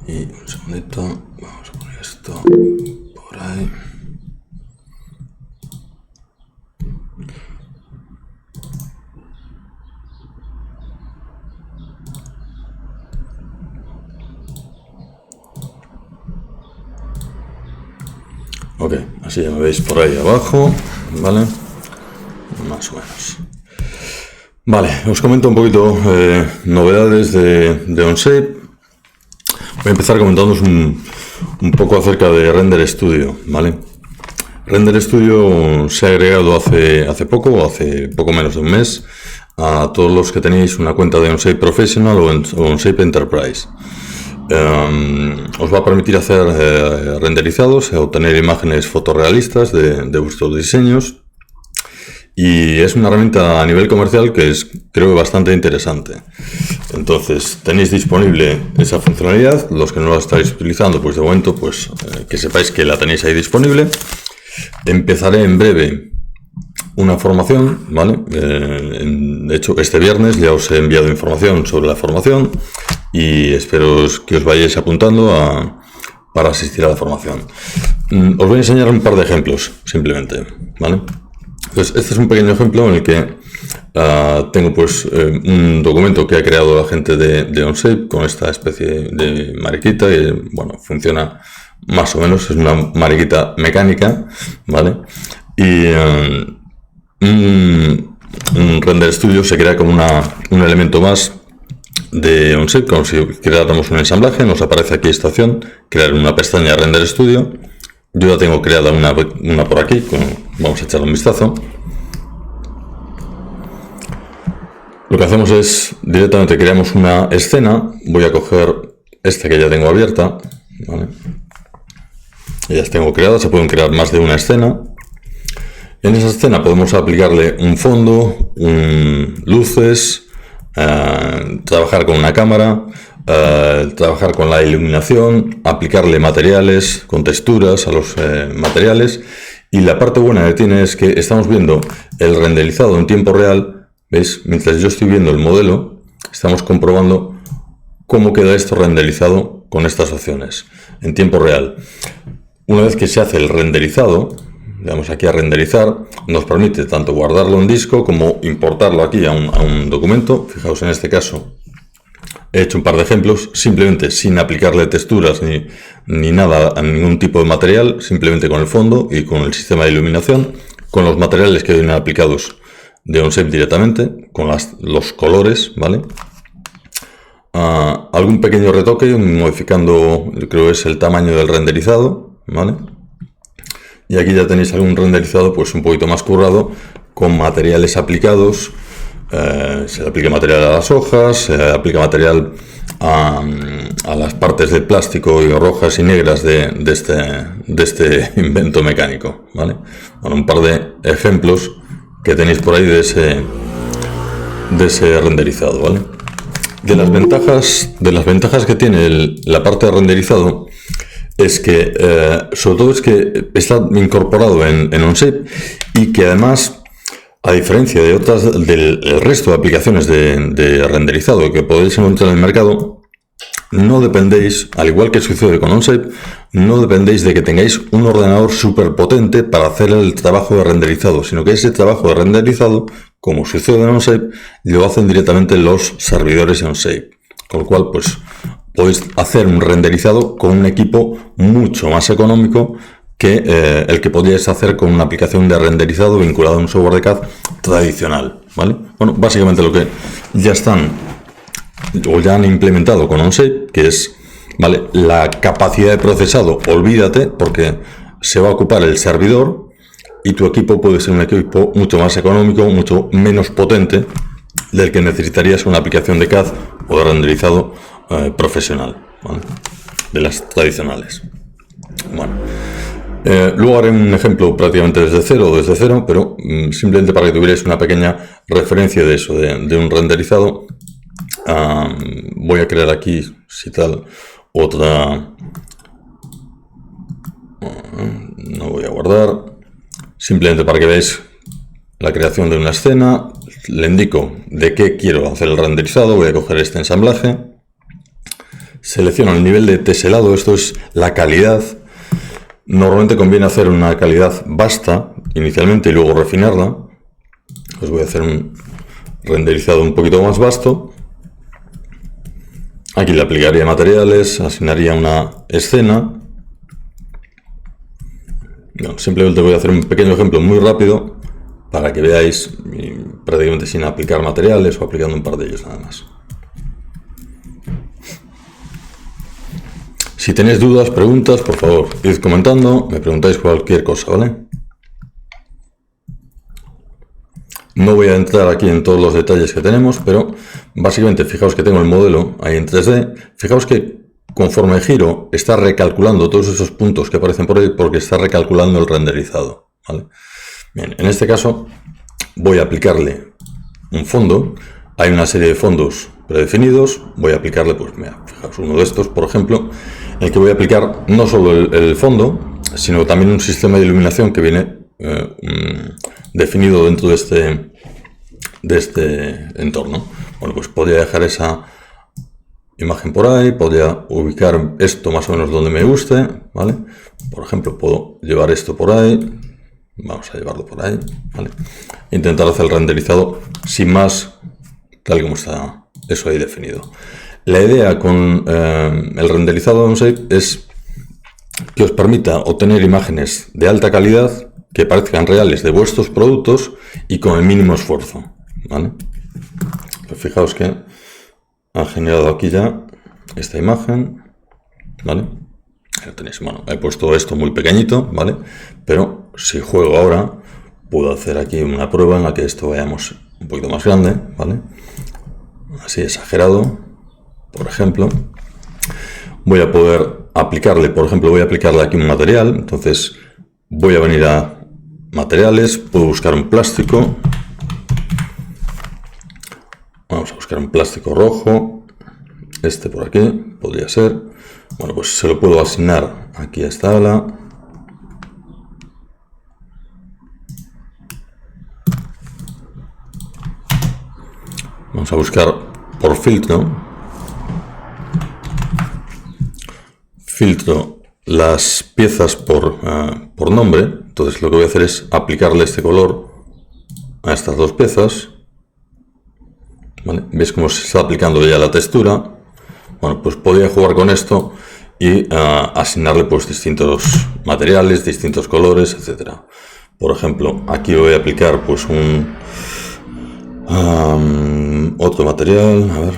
Y un segundito, vamos a poner esto por ahí. Ok, así ya me veis por ahí abajo, ¿vale? Más o menos. Vale, os comento un poquito novedades de Onshape. Voy a empezar comentándoos un poco acerca de Render Studio, ¿vale? Render Studio se ha agregado hace poco menos de un mes, a todos los que tenéis una cuenta de Onshape Professional o Onshape Enterprise. Os va a permitir hacer renderizados, obtener imágenes fotorrealistas de vuestros diseños, y es una herramienta a nivel comercial que es, creo, bastante interesante. Entonces tenéis disponible esa funcionalidad. Los que no la estáis utilizando, pues de momento, pues que sepáis que la tenéis ahí disponible. Empezaré en breve una formación, ¿vale? De hecho, este viernes ya os he enviado información sobre la formación y espero que os vayáis apuntando para asistir a la formación. Os voy a enseñar un par de ejemplos, simplemente, ¿vale? Entonces, este es un pequeño ejemplo en el que tengo pues un documento que ha creado la gente de Onshape con esta especie de mariquita y, bueno, funciona más o menos, es una mariquita mecánica, ¿vale? Y un Render Studio se crea como un elemento más de Onshape, como si creáramos un ensamblaje. Nos aparece aquí estación, crear una pestaña Render Studio. Yo ya tengo creada una por aquí, vamos a echarle un vistazo. Lo que hacemos es, directamente creamos una escena. Voy a coger esta que ya tengo abierta, ¿vale? Ya las tengo creadas, se pueden crear más de una escena. En esa escena podemos aplicarle un fondo, luces, trabajar con una cámara, trabajar con la iluminación, aplicarle materiales con texturas a los materiales. Y la parte buena que tiene es que estamos viendo el renderizado en tiempo real. ¿Veis? Mientras yo estoy viendo el modelo, estamos comprobando cómo queda esto renderizado con estas opciones en tiempo real. Una vez que se hace el renderizado, le damos aquí a renderizar, nos permite tanto guardarlo en disco como importarlo aquí a un documento. Fijaos, en este caso he hecho un par de ejemplos, simplemente sin aplicarle texturas ni nada a ningún tipo de material, simplemente con el fondo y con el sistema de iluminación, con los materiales que vienen aplicados de Onshape directamente, con los colores, ¿vale? Algún pequeño retoque, modificando, creo que es el tamaño del renderizado, ¿vale? Y aquí ya tenéis algún renderizado pues un poquito más currado, con materiales aplicados. Se le aplica material a las hojas, se aplica material a las partes de plástico y rojas y negras de este invento mecánico, ¿vale? Bueno, un par de ejemplos que tenéis por ahí de ese renderizado, ¿vale? De las ventajas que tiene la parte de renderizado es que, sobre todo, es que está incorporado en Onshape y que además, a diferencia de del resto de aplicaciones de renderizado que podéis encontrar en el mercado, no dependéis, al igual que sucede con Onshape, no dependéis de que tengáis un ordenador súper potente para hacer el trabajo de renderizado, sino que ese trabajo de renderizado, como sucede en Onshape, lo hacen directamente los servidores de Onshape. Con lo cual, pues, podéis hacer un renderizado con un equipo mucho más económico que el que podríais hacer con una aplicación de renderizado vinculada a un software de CAD tradicional, ¿vale? Bueno, básicamente lo que ya han implementado con Onshape, que es, ¿vale?, la capacidad de procesado, olvídate, porque se va a ocupar el servidor y tu equipo puede ser un equipo mucho más económico, mucho menos potente del que necesitarías una aplicación de CAD o de renderizado profesional, ¿vale?, de las tradicionales. Bueno, luego haré un ejemplo prácticamente desde cero, pero simplemente para que tuvierais una pequeña referencia de eso, de un renderizado. Voy a crear aquí, si tal, otra. No voy a guardar. Simplemente para que veáis la creación de una escena. Le indico de qué quiero hacer el renderizado. Voy a coger este ensamblaje. selecciono el nivel de teselado, esto es la calidad. Normalmente conviene hacer una calidad vasta inicialmente y luego refinarla. Pues voy a hacer un renderizado un poquito más vasto. Aquí le aplicaría materiales, asignaría una escena. No, simplemente voy a hacer un pequeño ejemplo muy rápido para que veáis prácticamente sin aplicar materiales o aplicando un par de ellos nada más. Si tenéis dudas, preguntas, por favor, id comentando, me preguntáis cualquier cosa, ¿vale? No voy a entrar aquí en todos los detalles que tenemos, pero básicamente fijaos que tengo el modelo ahí en 3D. Fijaos que conforme giro está recalculando todos esos puntos que aparecen por ahí porque está recalculando el renderizado, ¿vale? Bien, en este caso voy a aplicarle un fondo. Hay una serie de fondos predefinidos. Voy a aplicarle, pues mira, fijaos, uno de estos, por ejemplo, en el que voy a aplicar no solo el fondo, sino también un sistema de iluminación que viene definido dentro de este entorno. Bueno, pues podría dejar esa imagen por ahí, podría ubicar esto más o menos donde me guste, ¿vale? Por ejemplo, puedo llevar esto por ahí, vamos a llevarlo por ahí, ¿vale? Intentar hacer el renderizado sin más, tal como está eso ahí definido. La idea con el renderizado de OnShape es que os permita obtener imágenes de alta calidad que parezcan reales de vuestros productos y con el mínimo esfuerzo, ¿vale? Pues fijaos que ha generado aquí ya esta imagen, ¿vale? Ahí lo tenéis. Bueno, he puesto esto muy pequeñito, ¿vale? Pero si juego ahora, puedo hacer aquí una prueba en la que esto veamos un poquito más grande, ¿vale? Así exagerado, por ejemplo. Voy a poder aplicarle, por ejemplo, voy a aplicarle aquí un material. Entonces voy a venir a materiales, puedo buscar un plástico. Vamos a buscar un plástico rojo. Este por aquí podría ser. Bueno, pues se lo puedo asignar aquí a esta ala. Vamos a buscar por filtro. Filtro las piezas por nombre. Entonces lo que voy a hacer es aplicarle este color a estas dos piezas. ¿Vale? ¿Veis cómo se está aplicando ya la textura? Bueno, pues podría jugar con esto y asignarle pues distintos materiales, distintos colores, etcétera. Por ejemplo, aquí voy a aplicar pues un otro material. A ver.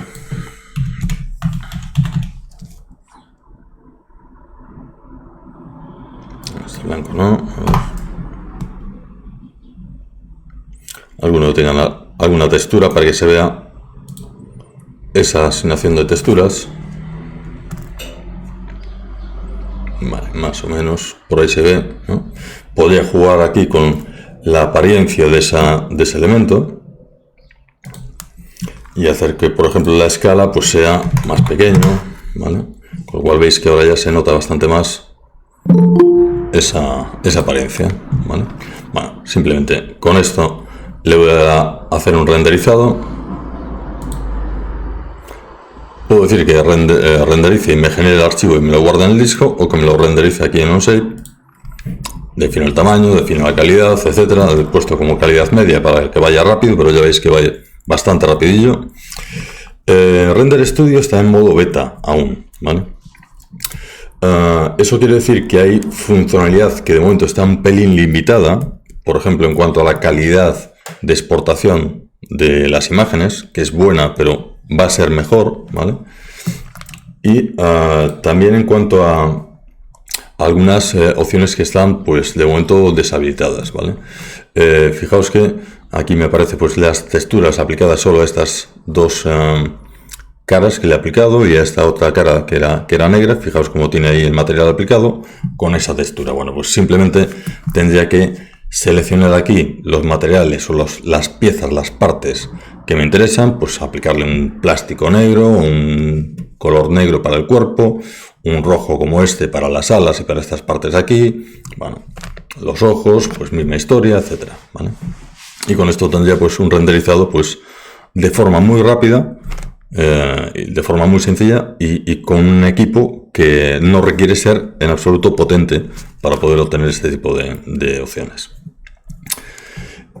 Este blanco no. A ver. Alguno que tenga alguna textura para que se vea esa asignación de texturas. Vale, más o menos por ahí se ve, ¿no? Podría jugar aquí con la apariencia de ese elemento y hacer que, por ejemplo, la escala pues sea más pequeño, ¿vale? Con lo cual veis que ahora ya se nota bastante más esa apariencia, ¿vale? Bueno, simplemente con esto le voy a hacer un renderizado. Puedo decir que renderice y me genere el archivo y me lo guarde en el disco, o que me lo renderice aquí en OnShape. Defino el tamaño, defino la calidad, etcétera. Lo he puesto como calidad media para que vaya rápido, pero ya veis que vaya bastante rapidillo. Render Studio está en modo beta aún, ¿vale? Eso quiere decir que hay funcionalidad que de momento está un pelín limitada, por ejemplo, en cuanto a la calidad de exportación de las imágenes, que es buena, pero va a ser mejor, ¿vale? Y también en cuanto a algunas opciones que están, pues, de momento deshabilitadas, ¿vale? Fijaos que aquí me aparece, pues, las texturas aplicadas solo a estas dos caras que le he aplicado y a esta otra cara que era negra. Fijaos cómo tiene ahí el material aplicado con esa textura. Bueno, pues simplemente tendría que seleccionar aquí los materiales o las piezas, las partes que me interesan, pues aplicarle un plástico negro, un color negro para el cuerpo, un rojo como este para las alas y para estas partes de aquí, bueno, los ojos, pues misma historia, etcétera, ¿vale? Y con esto tendría pues un renderizado pues de forma muy rápida de forma muy sencilla y con un equipo que no requiere ser en absoluto potente para poder obtener este tipo de opciones.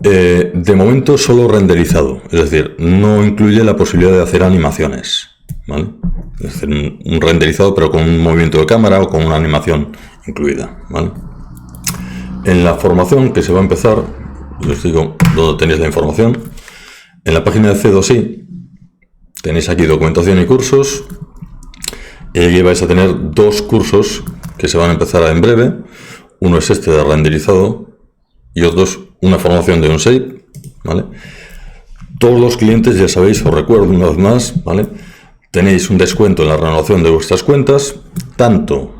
De momento solo renderizado, es decir, no incluye la posibilidad de hacer animaciones, ¿vale? Es decir, un renderizado pero con un movimiento de cámara o con una animación incluida, ¿vale? En la formación que se va a empezar, os digo dónde tenéis la información. En la página de C2I tenéis aquí documentación y cursos, y aquí vais a tener 2 cursos que se van a empezar en breve. Uno es este de renderizado y otros una formación de OnShape, ¿vale? Todos los clientes, ya sabéis, os recuerdo una vez más, ¿vale? Tenéis un descuento en la renovación de vuestras cuentas, tantos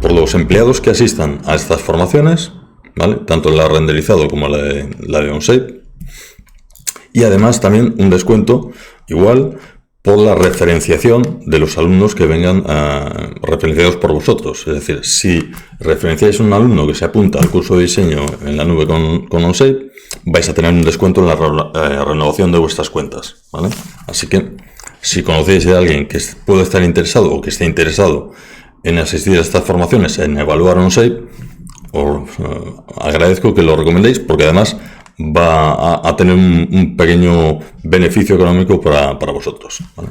por los empleados que asistan a estas formaciones, ¿vale? Tanto la renderizado como la de OnShape. Y además también un descuento igual por la referenciación de los alumnos que vengan referenciados por vosotros. Es decir, si referenciáis a un alumno que se apunta al curso de diseño en la nube con OnShape, vais a tener un descuento en la renovación de vuestras cuentas, ¿vale? Así que si conocéis a alguien que puede estar interesado o que esté interesado en asistir a estas formaciones, en evaluar OnShape, os agradezco que lo recomendéis, porque además va a tener un pequeño beneficio económico para vosotros, ¿vale?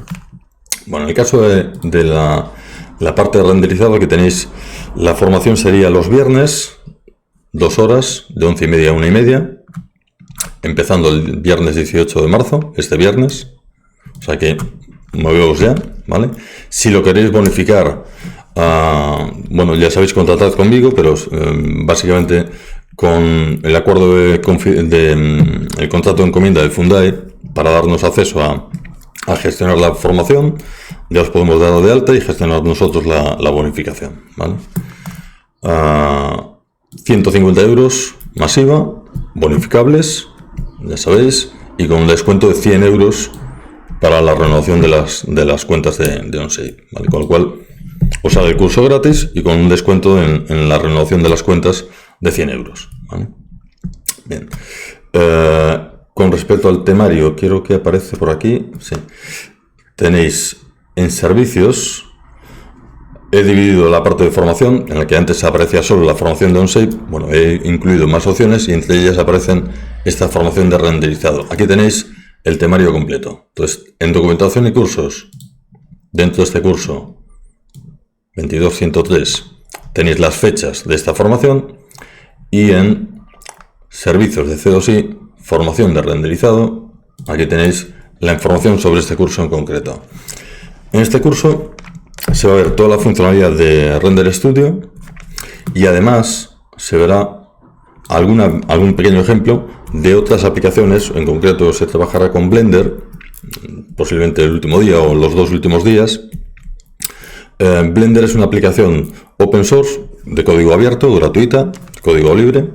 Bueno, en el caso de la parte de renderizado, que tenéis, la formación sería los viernes, 2 horas, de 11:30 a 1:30, empezando el viernes 18 de marzo, este viernes, o sea que moveos ya, ¿vale? Si lo queréis bonificar, bueno, ya sabéis, contratad conmigo, pero básicamente con el acuerdo el contrato de encomienda del Fundae, para darnos acceso a gestionar la formación, ya os podemos dar de alta y gestionar nosotros la bonificación, ¿vale? 150 euros masiva, bonificables, ya sabéis, y con un descuento de 100 euros para la renovación de las cuentas de OnShape, ¿vale? Con lo cual os sale el curso gratis y con un descuento en la renovación de las cuentas de 100 euros, ¿vale? Bien. Con respecto al temario, quiero que aparece por aquí, sí. Tenéis en servicios, he dividido la parte de formación, en la que antes aparecía solo la formación de OnShape. Bueno, he incluido más opciones y entre ellas aparecen esta formación de renderizado. Aquí tenéis el temario completo. Entonces, en documentación y cursos, dentro de este curso 22.103, tenéis las fechas de esta formación, y en servicios de C2I, formación de renderizado, aquí tenéis la información sobre este curso en concreto. En este curso se va a ver toda la funcionalidad de Render Studio y además se verá algún pequeño ejemplo de otras aplicaciones. En concreto se trabajará con Blender, posiblemente el último día o los 2 últimos días. Blender es una aplicación open source de código abierto, gratuita, código libre,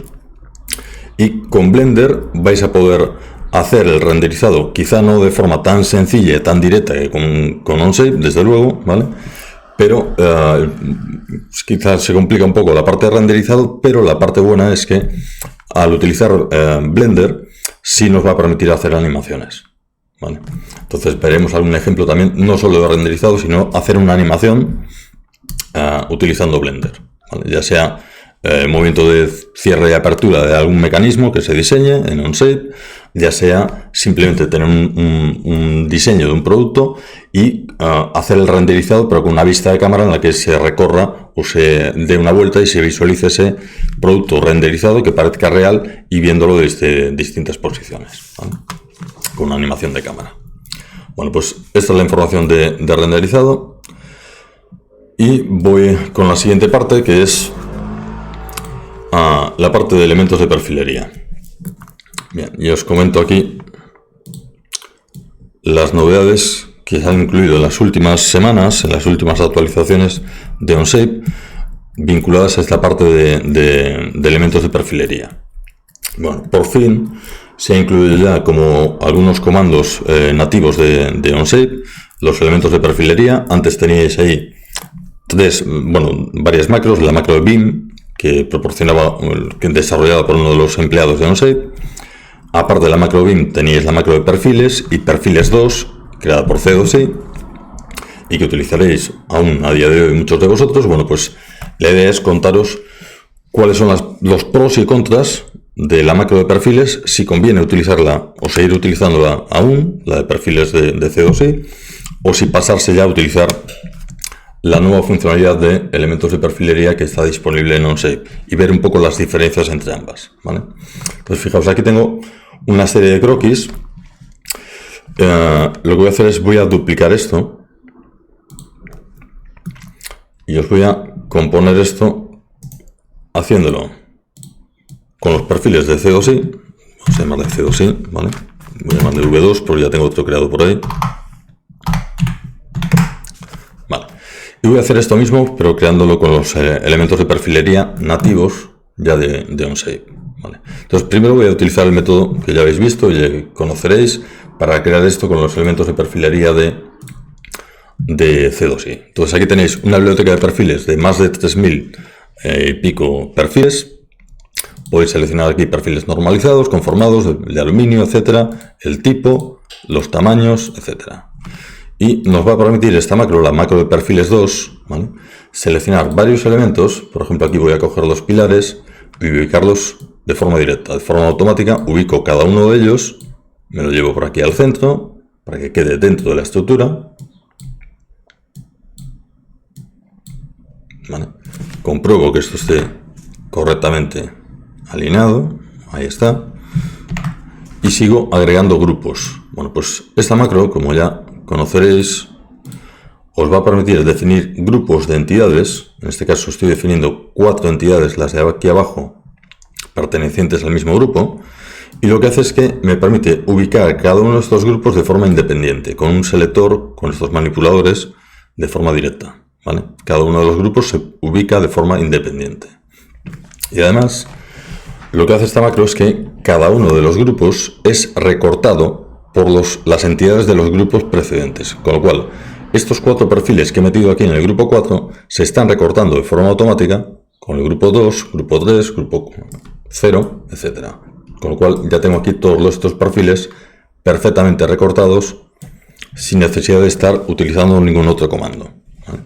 y con Blender vais a poder hacer el renderizado, quizá no de forma tan sencilla y tan directa que con OnShape, desde luego, ¿vale? Pero quizás se complica un poco la parte de renderizado, pero la parte buena es que al utilizar Blender sí nos va a permitir hacer animaciones, ¿vale? Entonces veremos algún ejemplo también, no solo de renderizado, sino hacer una animación utilizando Blender, ¿vale? Ya sea movimiento de cierre y apertura de algún mecanismo que se diseñe en OnShape, ya sea simplemente tener un diseño de un producto y hacer el renderizado, pero con una vista de cámara en la que se recorra o se dé una vuelta y se visualice ese producto renderizado que parezca real y viéndolo desde distintas posiciones, ¿vale? Con una animación de cámara. Bueno, pues esta es la información de renderizado, y voy con la siguiente parte, que es la parte de elementos de perfilería. Bien, y os comento aquí las novedades que se han incluido en las últimas semanas, en las últimas actualizaciones de OnShape, vinculadas a esta parte de elementos de perfilería. Bueno, por fin se ha incluido ya como algunos comandos nativos de OnShape los elementos de perfilería. Antes teníais ahí varias macros, la macro de Beam, que desarrollada por uno de los empleados de OnShape. Aparte de la macro Beam teníais la macro de perfiles y perfiles 2, creada por C2I y que utilizaréis aún a día de hoy muchos de vosotros. Bueno, pues la idea es contaros cuáles son los pros y contras de la macro de perfiles, si conviene utilizarla o seguir utilizándola aún, la de perfiles de C2I, o si pasarse ya a utilizar la nueva funcionalidad de elementos de perfilería que está disponible en OnShape y ver un poco las diferencias entre ambas, ¿vale? Entonces, fijaos, aquí tengo una serie de croquis. Lo que voy a hacer es voy a duplicar esto y os voy a componer esto haciéndolo con los perfiles de C2I. Vamos a llamarle C2I, ¿vale? Voy a llamarle V2 porque ya tengo otro creado por ahí. Vale. Y voy a hacer esto mismo, pero creándolo con los elementos de perfilería nativos ya de OnShape, ¿vale? Entonces, primero voy a utilizar el método que ya habéis visto y conoceréis para crear esto con los elementos de perfilería de C2I. Entonces, aquí tenéis una biblioteca de perfiles de más de 3000 y pico perfiles. Podéis seleccionar aquí perfiles normalizados, conformados, de aluminio, etcétera, el tipo, los tamaños, etcétera. Y nos va a permitir esta macro, la macro de perfiles 2, ¿vale?, seleccionar varios elementos. Por ejemplo, aquí voy a coger los pilares y ubicarlos de forma directa, de forma automática. Ubico cada uno de ellos, me lo llevo por aquí al centro para que quede dentro de la estructura, ¿vale? Compruebo que esto esté correctamente alineado, ahí está, y sigo agregando grupos. Bueno, pues esta macro, como ya conoceréis, os va a permitir definir grupos de entidades. En este caso estoy definiendo 4 entidades, las de aquí abajo, pertenecientes al mismo grupo, y lo que hace es que me permite ubicar cada uno de estos grupos de forma independiente, con un selector, con estos manipuladores, de forma directa, ¿vale? Cada uno de los grupos se ubica de forma independiente. Y además, lo que hace esta macro es que cada uno de los grupos es recortado por las entidades de los grupos precedentes, con lo cual estos 4 perfiles que he metido aquí en el grupo 4 se están recortando de forma automática con el grupo 2, grupo 3, grupo 0, etcétera. Con lo cual ya tengo aquí todos estos perfiles perfectamente recortados sin necesidad de estar utilizando ningún otro comando, ¿vale?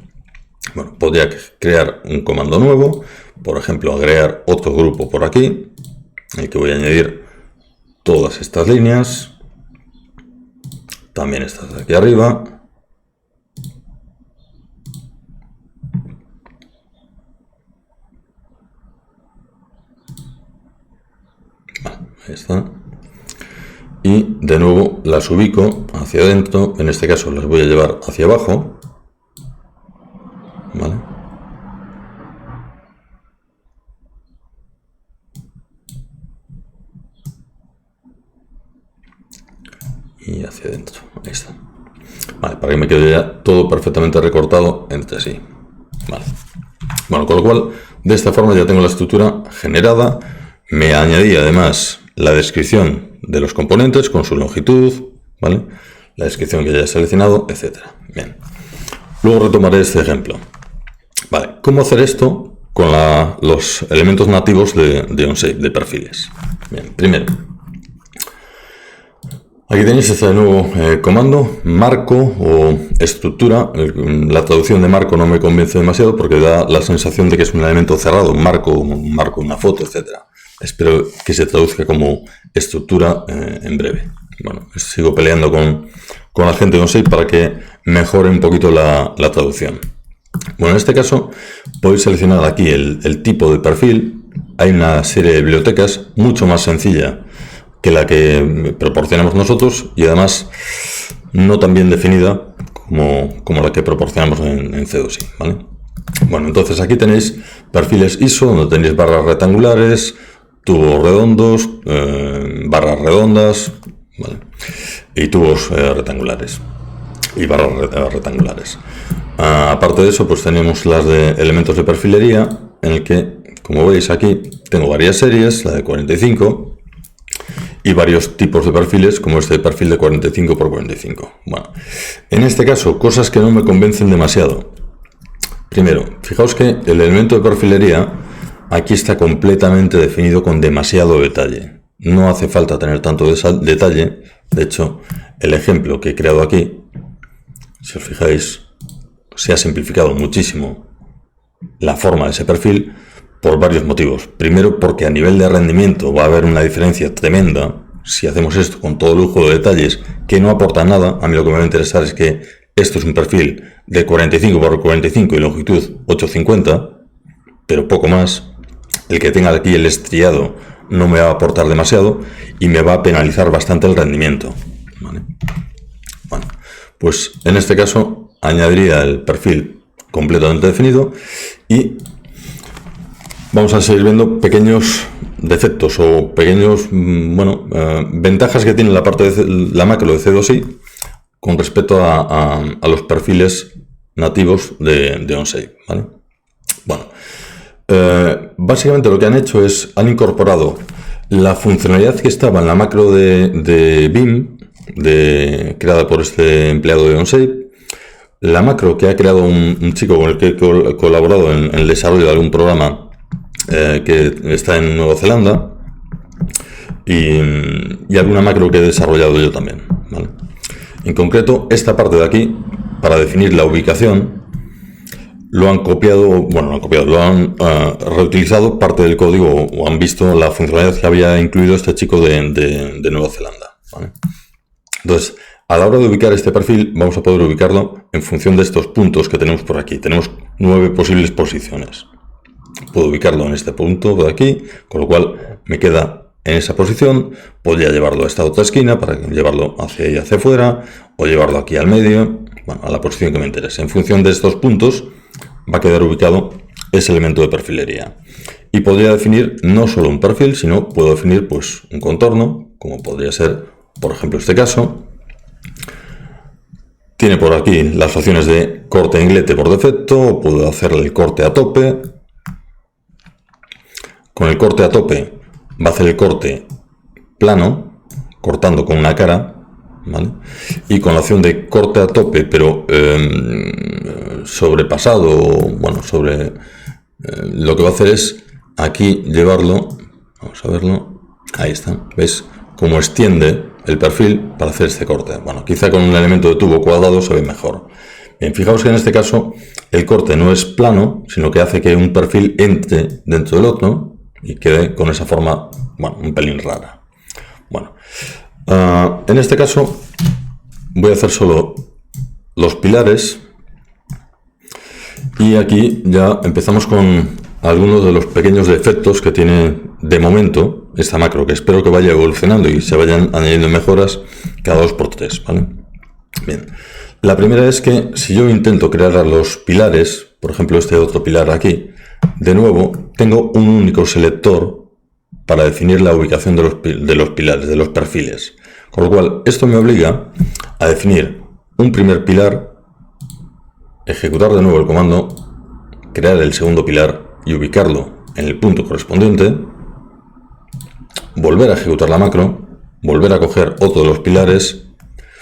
Bueno, podría crear un comando nuevo, por ejemplo, agregar otro grupo por aquí, en el que voy a añadir todas estas líneas, también estas de aquí arriba, vale, ahí está, y de nuevo las ubico hacia adentro. En este caso las voy a llevar hacia abajo, ¿vale? Y hacia adentro, ahí está. Vale, para que me quede ya todo perfectamente recortado entre sí, vale. Bueno, con lo cual, de esta forma ya tengo la estructura generada. Me añadí además la descripción de los componentes con su longitud, ¿vale?, la descripción que ya he seleccionado, etcétera. Bien. Luego retomaré este ejemplo. Vale, ¿cómo hacer esto con los elementos nativos de OnShape, de perfiles? Bien, primero, aquí tenéis este nuevo comando, marco o estructura. La traducción de marco no me convence demasiado porque da la sensación de que es un elemento cerrado, un marco, una foto, etcétera. Espero que se traduzca como estructura en breve. Bueno, sigo peleando con la gente de OnShape para que mejore un poquito la traducción. Bueno, en este caso podéis seleccionar aquí el tipo de perfil. Hay una serie de bibliotecas mucho más sencilla que la que proporcionamos nosotros y además no tan bien definida como la que proporcionamos en C2I, ¿vale? Bueno, entonces aquí tenéis perfiles ISO, donde tenéis barras rectangulares, tubos redondos, barras redondas, ¿vale?, y tubos rectangulares y barras rectangulares. Aparte de eso, pues tenemos las de elementos de perfilería, en el que, como veis aquí, tengo varias series, la de 45, y varios tipos de perfiles, como este perfil de 45 por 45. Bueno, en este caso, cosas que no me convencen demasiado. Primero, fijaos que el elemento de perfilería aquí está completamente definido con demasiado detalle. No hace falta tener tanto detalle. De hecho, el ejemplo que he creado aquí si os fijáis, se ha simplificado muchísimo la forma de ese perfil por varios motivos. Primero, porque a nivel de rendimiento va a haber una diferencia tremenda si hacemos esto con todo lujo de detalles que no aportan nada. A mí lo que me va a interesar es que esto es un perfil de 45 por 45 y longitud 850, pero poco más. El que tenga aquí el estriado no me va a aportar demasiado y me va a penalizar bastante el rendimiento, ¿vale? Bueno, pues en este caso añadiría el perfil completamente definido y vamos a seguir viendo pequeños defectos o pequeños, ventajas que tiene la parte de la macro de C2i con respecto a los perfiles nativos de OnShape, ¿vale? Bueno, básicamente lo que han hecho es, han incorporado la funcionalidad que estaba en la macro de BIM, creada por este empleado de OnShape, la macro que ha creado un chico con el que he colaborado en el desarrollo de algún programa que está en Nueva Zelanda, y alguna macro que he desarrollado yo también, ¿vale? En concreto, esta parte de aquí, para definir la ubicación, lo han reutilizado parte del código o han visto la funcionalidad que había incluido este chico de Nueva Zelanda, ¿vale? Entonces, a la hora de ubicar este perfil, vamos a poder ubicarlo en función de estos puntos que tenemos por aquí. Tenemos 9 posibles posiciones. Puedo ubicarlo en este punto de aquí, con lo cual me queda en esa posición. Podría llevarlo a esta otra esquina para llevarlo hacia ahí, hacia afuera, o llevarlo aquí al medio, a la posición que me interese. En función de estos puntos va a quedar ubicado ese elemento de perfilería. Y podría definir no solo un perfil, sino puedo definir pues un contorno, como podría ser, por ejemplo, este caso. Tiene por aquí las opciones de corte en glete por defecto, o puedo hacerle el corte a tope. Con el corte a tope va a hacer el corte plano, cortando con una cara, ¿vale? Y con la opción de corte a tope, pero sobrepasado, lo que va a hacer es aquí llevarlo, vamos a verlo, ahí está, ¿ves? Como extiende el perfil para hacer este corte. Bueno, quizá con un elemento de tubo cuadrado se ve mejor. Bien, fijaos que en este caso el corte no es plano, sino que hace que un perfil entre dentro del otro y quede con esa forma, un pelín rara. Bueno, en este caso voy a hacer solo los pilares y aquí ya empezamos con algunos de los pequeños defectos que tiene de momento esta macro, que espero que vaya evolucionando y se vayan añadiendo mejoras cada 2×3, ¿vale? Bien, la primera es que si yo intento crear los pilares, por ejemplo este otro pilar aquí, de nuevo tengo un único selector para definir la ubicación de los pilares, de los perfiles, con lo cual esto me obliga a definir un primer pilar, ejecutar de nuevo el comando, crear el segundo pilar y ubicarlo en el punto correspondiente, volver a ejecutar la macro, volver a coger otro de los pilares.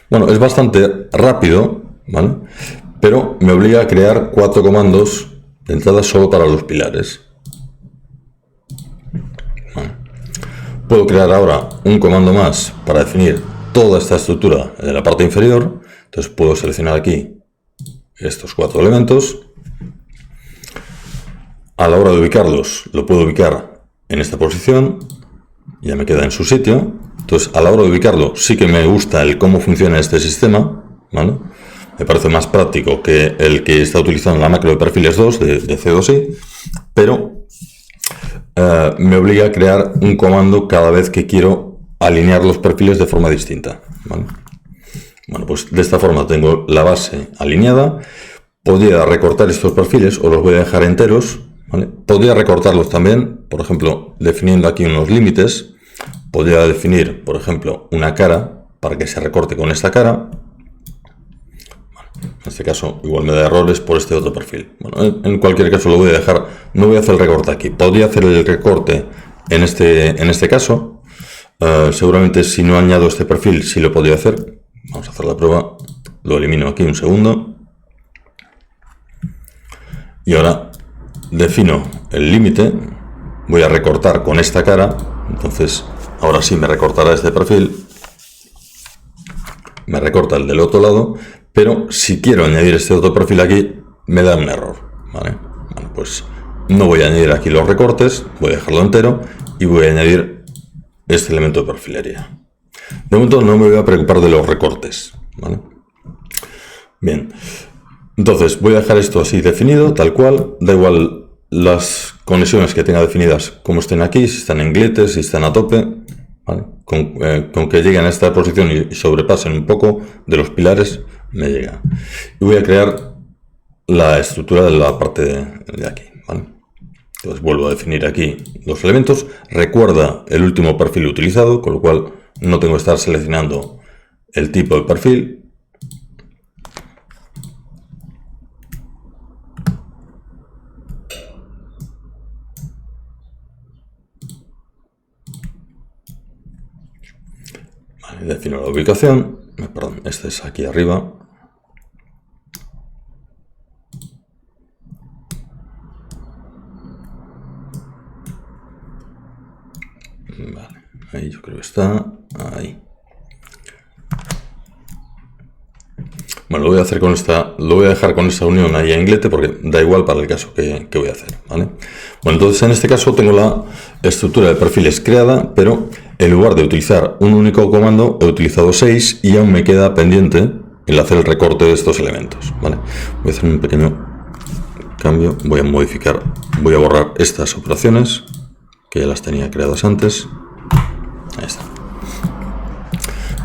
Bueno, es bastante rápido, ¿vale? Pero me obliga a crear 4 comandos de entrada solo para los pilares. Bueno, puedo crear ahora un comando más para definir toda esta estructura de la parte inferior. Entonces puedo seleccionar aquí estos 4 elementos. A la hora de ubicarlos, lo puedo ubicar en esta posición. Ya me queda en su sitio. Entonces, a la hora de ubicarlo, sí que me gusta el cómo funciona este sistema, ¿vale? Me parece más práctico que el que está utilizando la macro de perfiles 2 de C2i, pero me obliga a crear un comando cada vez que quiero alinear los perfiles de forma distinta, ¿vale? Bueno, pues de esta forma tengo la base alineada. Podría recortar estos perfiles o los voy a dejar enteros, ¿vale? Podría recortarlos también, por ejemplo, definiendo aquí unos límites. Podría definir, por ejemplo, una cara para que se recorte con esta cara. En este caso igual me da errores por este otro perfil. Bueno, en cualquier caso lo voy a dejar, no voy a hacer el recorte aquí. Podría hacer el recorte en este caso. Seguramente si no añado este perfil sí lo podría hacer. Vamos a hacer la prueba. Lo elimino aquí un segundo. Y ahora defino el límite. Voy a recortar con esta cara. Entonces ahora sí me recortará este perfil. Me recorta el del otro lado, pero si quiero añadir este otro perfil aquí, me da un error, ¿vale? Bueno, pues no voy a añadir aquí los recortes, voy a dejarlo entero y voy a añadir este elemento de perfilería. De momento no me voy a preocupar de los recortes, ¿vale? Bien, entonces voy a dejar esto así definido, tal cual, da igual las conexiones que tenga definidas como estén aquí, si están en gletes, si están a tope, ¿vale? Con que lleguen a esta posición y sobrepasen un poco de los pilares, me llega. Y voy a crear la estructura de la parte de aquí, ¿vale? Entonces vuelvo a definir aquí los elementos. Recuerda el último perfil utilizado, con lo cual no tengo que estar seleccionando el tipo de perfil. Vale, defino la ubicación. Perdón, este es aquí arriba. Vale, ahí yo creo que está. Ahí. Bueno, lo voy a hacer con esta, lo voy a dejar con esta unión ahí en glete porque da igual para el caso que voy a hacer, ¿vale? Bueno, entonces en este caso tengo la estructura de perfiles creada, pero en lugar de utilizar un único comando he utilizado 6 y aún me queda pendiente el hacer el recorte de estos elementos, ¿vale? Voy a hacer un pequeño cambio, voy a modificar, voy a borrar estas operaciones que ya las tenía creadas antes. Ahí está.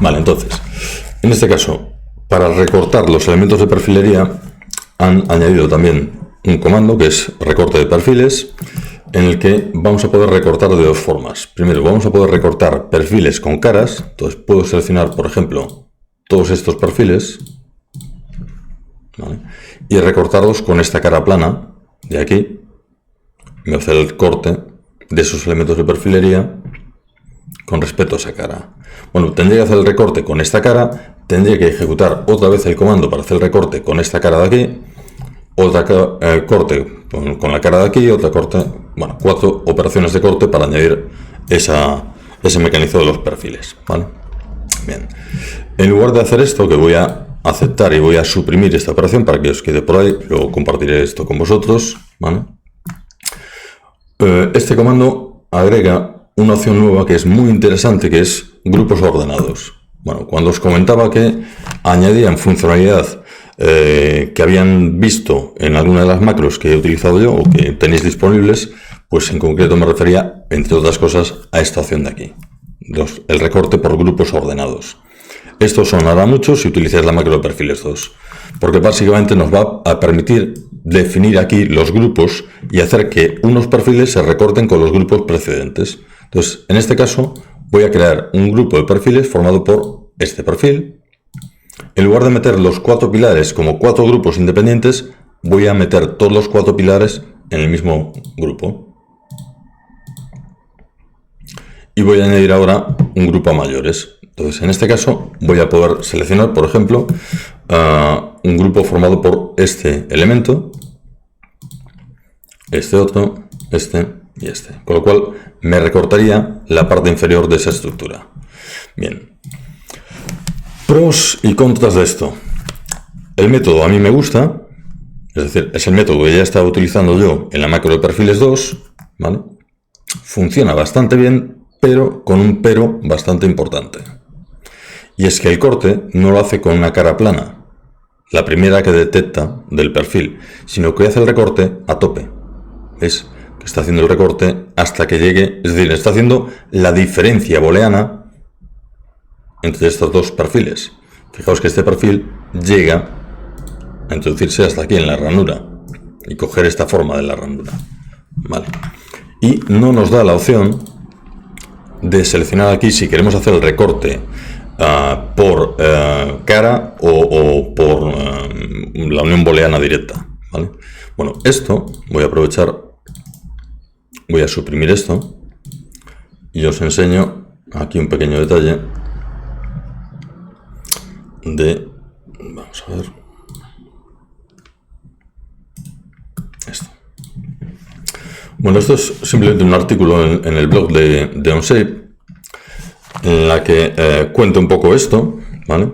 Vale, entonces, en este caso, para recortar los elementos de perfilería han añadido también un comando que es recorte de perfiles, en el que vamos a poder recortar de dos formas. Primero, vamos a poder recortar perfiles con caras. Entonces puedo seleccionar, por ejemplo, todos estos perfiles, ¿vale? Y recortarlos con esta cara plana de aquí. Me voy a hacer el corte de esos elementos de perfilería con respecto a esa cara. Bueno, tendría que hacer el recorte con esta cara, tendría que ejecutar otra vez el comando para hacer el recorte con esta cara de aquí, otra corte con la cara de aquí, otra corte, bueno, 4 operaciones de corte para añadir ese mecanismo de los perfiles, ¿vale? Bien, en lugar de hacer esto, que voy a aceptar y voy a suprimir esta operación para que os quede por ahí, luego compartiré esto con vosotros, ¿vale? Este comando agrega una opción nueva que es muy interesante, que es grupos ordenados. Bueno, cuando os comentaba que añadían funcionalidad que habían visto en alguna de las macros que he utilizado yo o que tenéis disponibles, pues en concreto me refería, entre otras cosas, a esta opción de aquí, el recorte por grupos ordenados. Esto sonará mucho si utilizáis la macro de perfiles 2, porque básicamente nos va a permitir definir aquí los grupos y hacer que unos perfiles se recorten con los grupos precedentes. Entonces, en este caso, voy a crear un grupo de perfiles formado por este perfil. En lugar de meter los 4 pilares como 4 grupos independientes, voy a meter todos los 4 pilares en el mismo grupo. Y voy a añadir ahora un grupo a mayores. Entonces, en este caso, voy a poder seleccionar, por ejemplo, un grupo formado por este elemento, este otro, este y este. Con lo cual, me recortaría la parte inferior de esa estructura. Bien. Pros y contras de esto. El método a mí me gusta, es decir, es el método que ya estaba utilizando yo en la macro de perfiles 2, ¿vale? Funciona bastante bien, pero con un pero bastante importante. Y es que el corte no lo hace con una cara plana, la primera que detecta del perfil, sino que hace el recorte a tope. ¿Ves? Que está haciendo el recorte hasta que llegue, es decir, está haciendo la diferencia booleana entre estos dos perfiles. Fijaos que este perfil llega a introducirse hasta aquí en la ranura y coger esta forma de la ranura, ¿vale? Y no nos da la opción de seleccionar aquí si queremos hacer el recorte por cara o por la unión booleana directa, ¿vale? Bueno, esto voy a aprovechar, voy a suprimir esto y os enseño aquí un pequeño detalle de, vamos a ver, esto. Bueno, esto es simplemente un artículo en el blog de OnShape, en la que cuento un poco esto, ¿vale?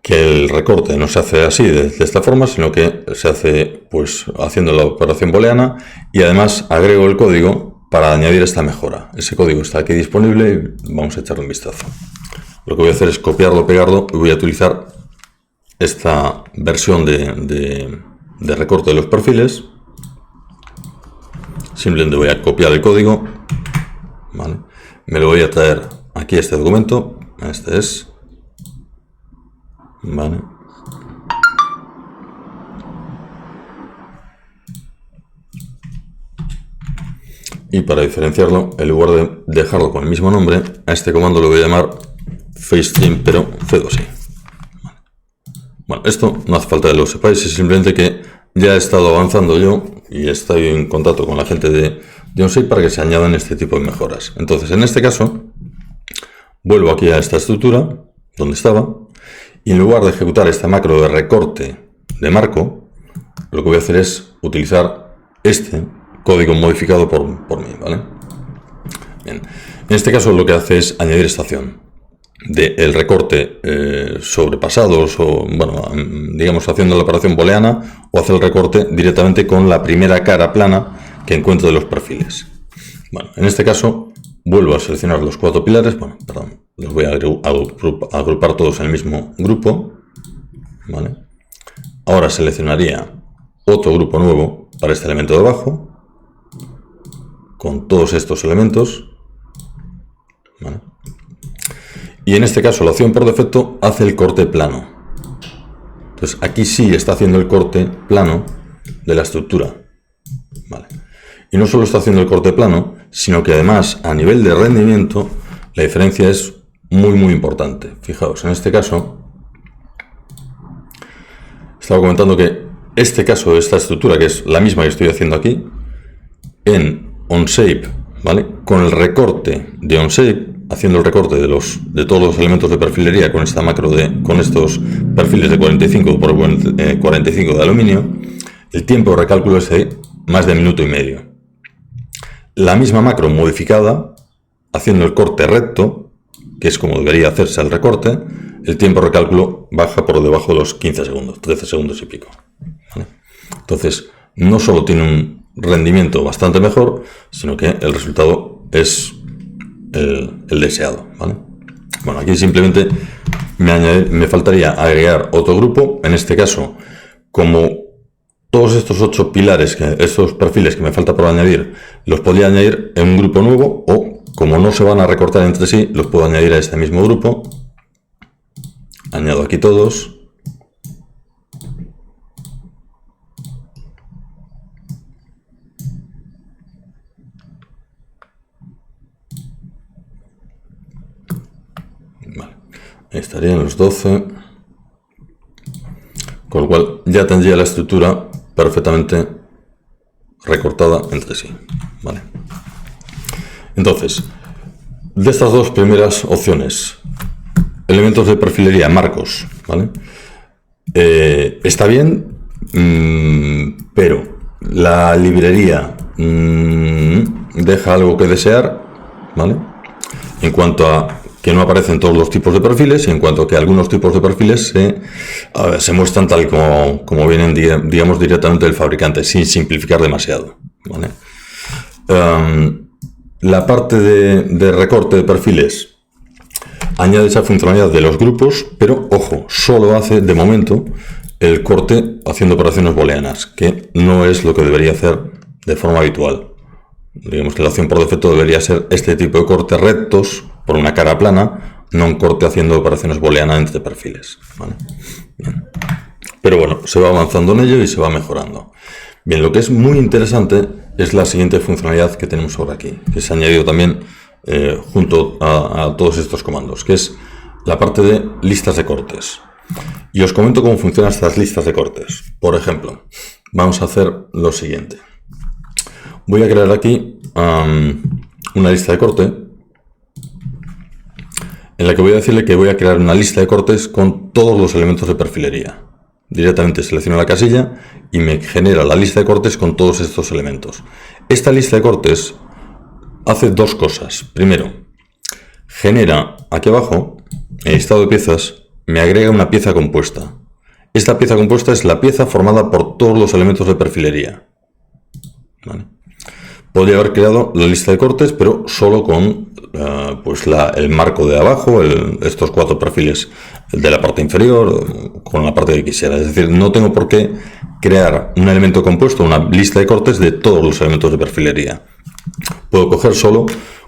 que el recorte no se hace así de esta forma, sino que se hace pues haciendo la operación booleana, y además agrego el código para añadir esta mejora. Ese código está aquí disponible y vamos a echarle un vistazo. Lo que voy a hacer es copiarlo, pegarlo, y voy a utilizar esta versión de recorte de los perfiles. Simplemente voy a copiar el código, ¿vale? Me lo voy a traer aquí a este documento. Este es, ¿vale? Y para diferenciarlo, en lugar de dejarlo con el mismo nombre, a este comando lo voy a llamar FaceTrim, pero C2i. Bueno, esto no hace falta que lo sepáis, es simplemente que ya he estado avanzando yo y estoy en contacto con la gente de OnShape para que se añadan este tipo de mejoras. Entonces, en este caso, vuelvo aquí a esta estructura donde estaba, y en lugar de ejecutar esta macro de recorte de marco, lo que voy a hacer es utilizar este código modificado por mí, ¿vale? Bien. En este caso lo que hace es añadir esta acción del recorte sobrepasados, o bueno, digamos haciendo la operación booleana, o hacer el recorte directamente con la primera cara plana que encuentro de los perfiles. Bueno, en este caso vuelvo a seleccionar los 4 pilares, bueno, perdón, los voy a agrupar todos en el mismo grupo, ¿vale? Ahora seleccionaría otro grupo nuevo para este elemento de abajo, con todos estos elementos, ¿vale? Y en este caso la opción por defecto hace el corte plano. Entonces aquí sí está haciendo el corte plano de la estructura, ¿vale? Y no solo está haciendo el corte plano, sino que además a nivel de rendimiento la diferencia es muy importante. Fijaos, en este caso estaba comentando que este caso de esta estructura, que es la misma que estoy haciendo aquí, en OnShape, ¿vale? Con el recorte de OnShape, haciendo el recorte de todos los elementos de perfilería con esta macro con estos perfiles de 45 por 45 de aluminio, el tiempo de recálculo es de más de 1,5 minutos. La misma macro modificada, haciendo el corte recto, que es como debería hacerse el recorte, el tiempo de recálculo baja por debajo de los 15 segundos, 13 segundos y pico, ¿vale? Entonces, no solo tiene un rendimiento bastante mejor, sino que el resultado es el deseado, ¿vale? Bueno, aquí simplemente me faltaría agregar otro grupo. En este caso, como todos estos 8 pilares, estos perfiles que me falta por añadir, los podría añadir en un grupo nuevo, o como no se van a recortar entre sí, los puedo añadir a este mismo grupo. Añado aquí todos. Estarían los 12, con lo cual ya tendría la estructura perfectamente recortada entre sí, ¿vale? Entonces, de estas dos primeras opciones, elementos de perfilería, marcos, ¿vale? Está bien, pero la librería deja algo que desear, ¿vale? En cuanto a que no aparecen todos los tipos de perfiles, y en cuanto a que algunos tipos de perfiles se muestran tal como vienen, digamos, directamente del fabricante, sin simplificar demasiado, ¿vale? La parte de recorte de perfiles añade esa funcionalidad de los grupos, pero ojo, solo hace de momento el corte haciendo operaciones booleanas, que no es lo que debería hacer de forma habitual. Digamos que la opción por defecto debería ser este tipo de cortes rectos por una cara plana, no un corte haciendo operaciones booleanas entre perfiles, ¿vale? Bien. Pero bueno, se va avanzando en ello y se va mejorando. Bien, lo que es muy interesante es la siguiente funcionalidad que tenemos ahora aquí, que se ha añadido también junto a todos estos comandos, que es la parte de listas de cortes. Y os comento cómo funcionan estas listas de cortes. Por ejemplo, vamos a hacer lo siguiente. Voy a crear aquí una lista de corte en la que voy a decirle que voy a crear una lista de cortes con todos los elementos de perfilería. Directamente selecciono la casilla y me genera la lista de cortes con todos estos elementos. Esta lista de cortes hace dos cosas. Primero, genera aquí abajo, en listado de piezas, me agrega una pieza compuesta. Esta pieza compuesta es la pieza formada por todos los elementos de perfilería. ¿Vale? Podría haber creado la lista de cortes, pero solo con pues el marco de abajo, estos 4 perfiles de la parte inferior, con la parte que quisiera. Es decir, no tengo por qué crear un elemento compuesto, una lista de cortes de todos los elementos de perfilería. Puedo coger solo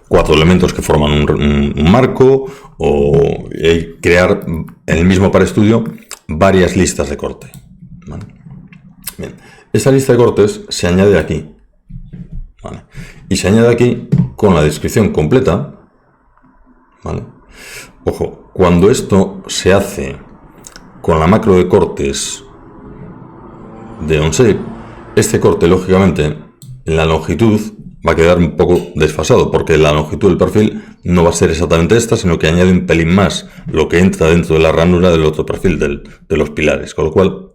4 elementos que forman un marco o crear en el mismo ParaStudio varias listas de corte. ¿Vale? Bien. Esta lista de cortes se añade aquí. ¿Vale? Y se añade aquí con la descripción completa. ¿Vale? Ojo, cuando esto se hace con la macro de cortes de OnShape, este corte, lógicamente, en la longitud va a quedar un poco desfasado, porque la longitud del perfil no va a ser exactamente esta, sino que añade un pelín más lo que entra dentro de la ranura del otro perfil, de los pilares. Con lo cual,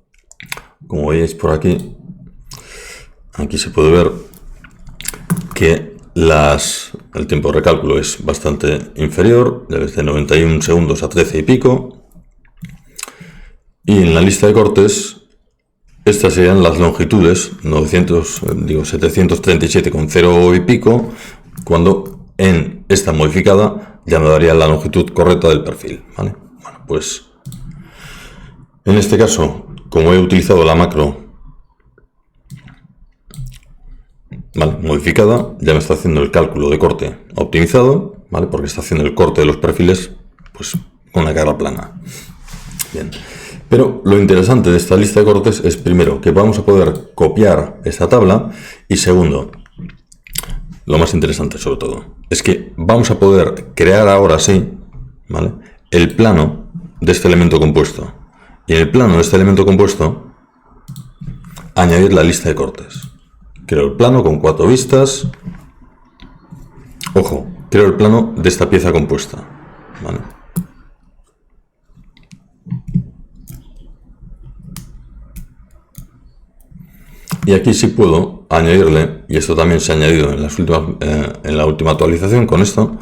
como veis por aquí, aquí se puede ver que el tiempo de recálculo es bastante inferior, desde 91 segundos a 13 y pico. Y en la lista de cortes, estas serían las longitudes, 737,0 y pico, cuando en esta modificada ya me daría la longitud correcta del perfil. ¿Vale? Bueno, pues en este caso, como he utilizado la macro modificada, ya me está haciendo el cálculo de corte optimizado, ¿vale? Porque está haciendo el corte de los perfiles pues con la cara plana. Bien. Pero lo interesante de esta lista de cortes es, primero, que vamos a poder copiar esta tabla, y segundo, lo más interesante sobre todo, es que vamos a poder crear ahora sí, ¿vale?, el plano de este elemento compuesto. Y en el plano de este elemento compuesto, añadir la lista de cortes. Creo el plano con 4 vistas. Ojo, creo el plano de esta pieza compuesta. ¿Vale? Y aquí sí puedo añadirle, y esto también se ha añadido en la última actualización con esto,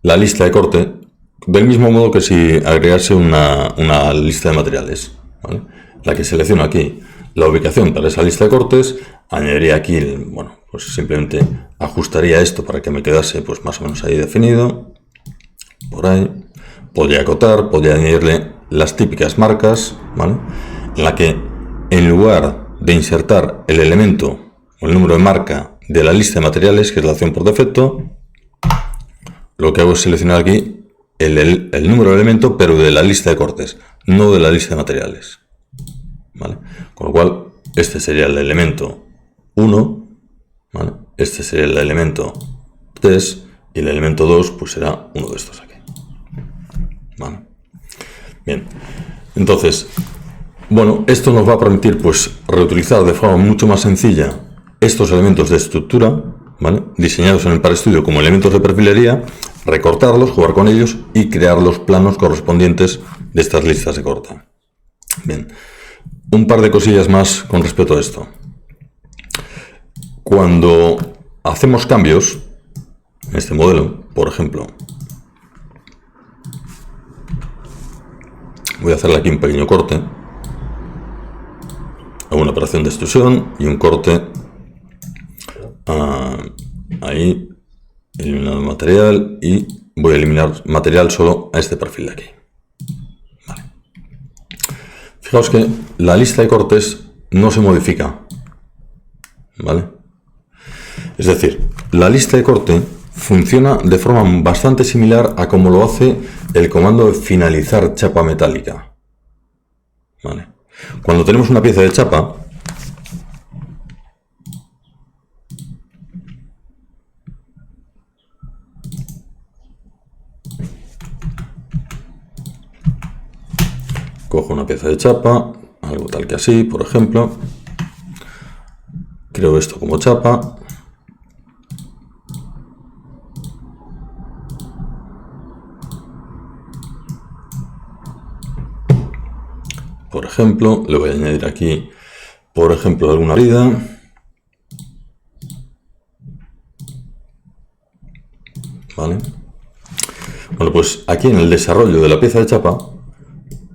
la lista de corte, del mismo modo que si agregase una lista de materiales. ¿Vale? La que selecciono aquí la ubicación para esa lista de cortes, añadiría aquí, bueno, pues simplemente ajustaría esto para que me quedase pues más o menos ahí definido, por ahí. Podría acotar, podría añadirle las típicas marcas, ¿vale?, en la que en lugar de insertar el elemento o el número de marca de la lista de materiales, que es la opción por defecto, lo que hago es seleccionar aquí el número de elemento, pero de la lista de cortes, no de la lista de materiales. ¿Vale? Con lo cual, este sería el elemento 1, ¿vale?, este sería el elemento 3, y el elemento 2 pues será uno de estos aquí. ¿Vale? Bien, entonces, bueno, esto nos va a permitir pues reutilizar de forma mucho más sencilla estos elementos de estructura, ¿vale?, diseñados en el ParaStudio como elementos de perfilería, recortarlos, jugar con ellos y crear los planos correspondientes de estas listas de corte. Bien. Un par de cosillas más con respecto a esto. Cuando hacemos cambios en este modelo, por ejemplo, voy a hacerle aquí un pequeño corte, hago una operación de extrusión y un corte ahí, eliminando material, y voy a eliminar material solo a este perfil de aquí. Fijaos que la lista de cortes no se modifica, ¿vale? Es decir, la lista de corte funciona de forma bastante similar a como lo hace el comando de finalizar chapa metálica, ¿vale? Cuando tenemos una pieza de chapa, cojo una pieza de chapa, algo tal que así, por ejemplo, creo esto como chapa, por ejemplo, le voy a añadir aquí, por ejemplo, alguna herida, ¿vale? Bueno, pues aquí en el desarrollo de la pieza de chapa,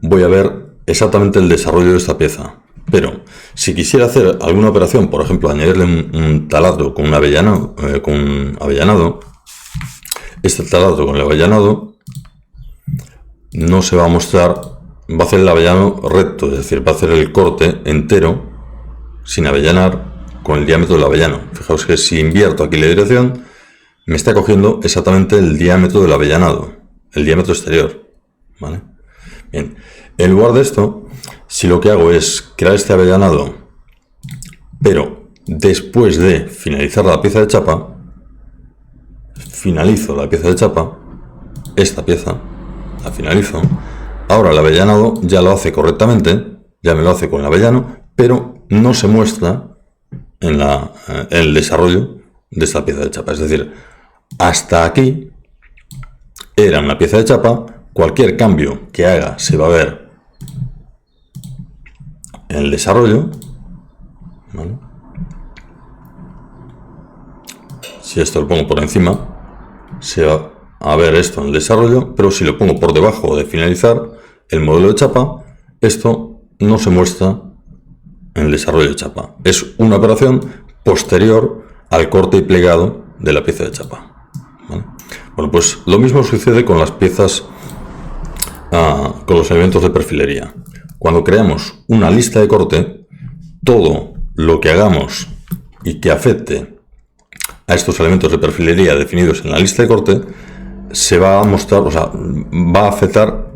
voy a ver exactamente el desarrollo de esta pieza. Pero si quisiera hacer alguna operación, por ejemplo, añadirle un taladro con un avellanado, este taladro con el avellanado no se va a mostrar, va a hacer el avellano recto, es decir, va a hacer el corte entero sin avellanar con el diámetro del avellano. Fijaos que si invierto aquí la dirección, me está cogiendo exactamente el diámetro del avellanado, el diámetro exterior, ¿vale? Bien, en lugar de esto, si lo que hago es crear este avellanado, pero después de finalizar la pieza de chapa, finalizo la pieza de chapa, esta pieza, la finalizo, ahora el avellanado ya lo hace correctamente, ya me lo hace con el avellano, pero no se muestra en el desarrollo de esta pieza de chapa. Es decir, hasta aquí era una pieza de chapa, cualquier cambio que haga se va a ver en el desarrollo, ¿vale? Si esto lo pongo por encima, se va a ver esto en el desarrollo, pero si lo pongo por debajo de finalizar el modelo de chapa, esto no se muestra en el desarrollo de chapa. Es una operación posterior al corte y plegado de la pieza de chapa, ¿vale? Bueno, pues lo mismo sucede con las piezas, con los elementos de perfilería. Cuando creamos una lista de corte, todo lo que hagamos y que afecte a estos elementos de perfilería definidos en la lista de corte se va a mostrar, o sea, va a afectar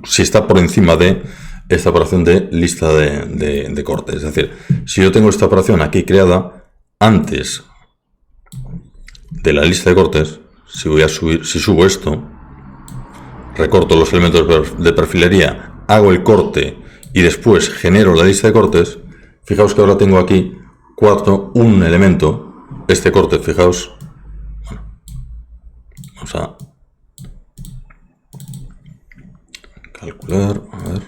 si está por encima de esta operación de lista de corte. Es decir, si yo tengo esta operación aquí creada antes de la lista de cortes, si subo esto, recorto los elementos de perfilería, hago el corte y después genero la lista de cortes, fijaos que ahora tengo aquí un elemento, este corte, fijaos, bueno, vamos a calcular, a ver,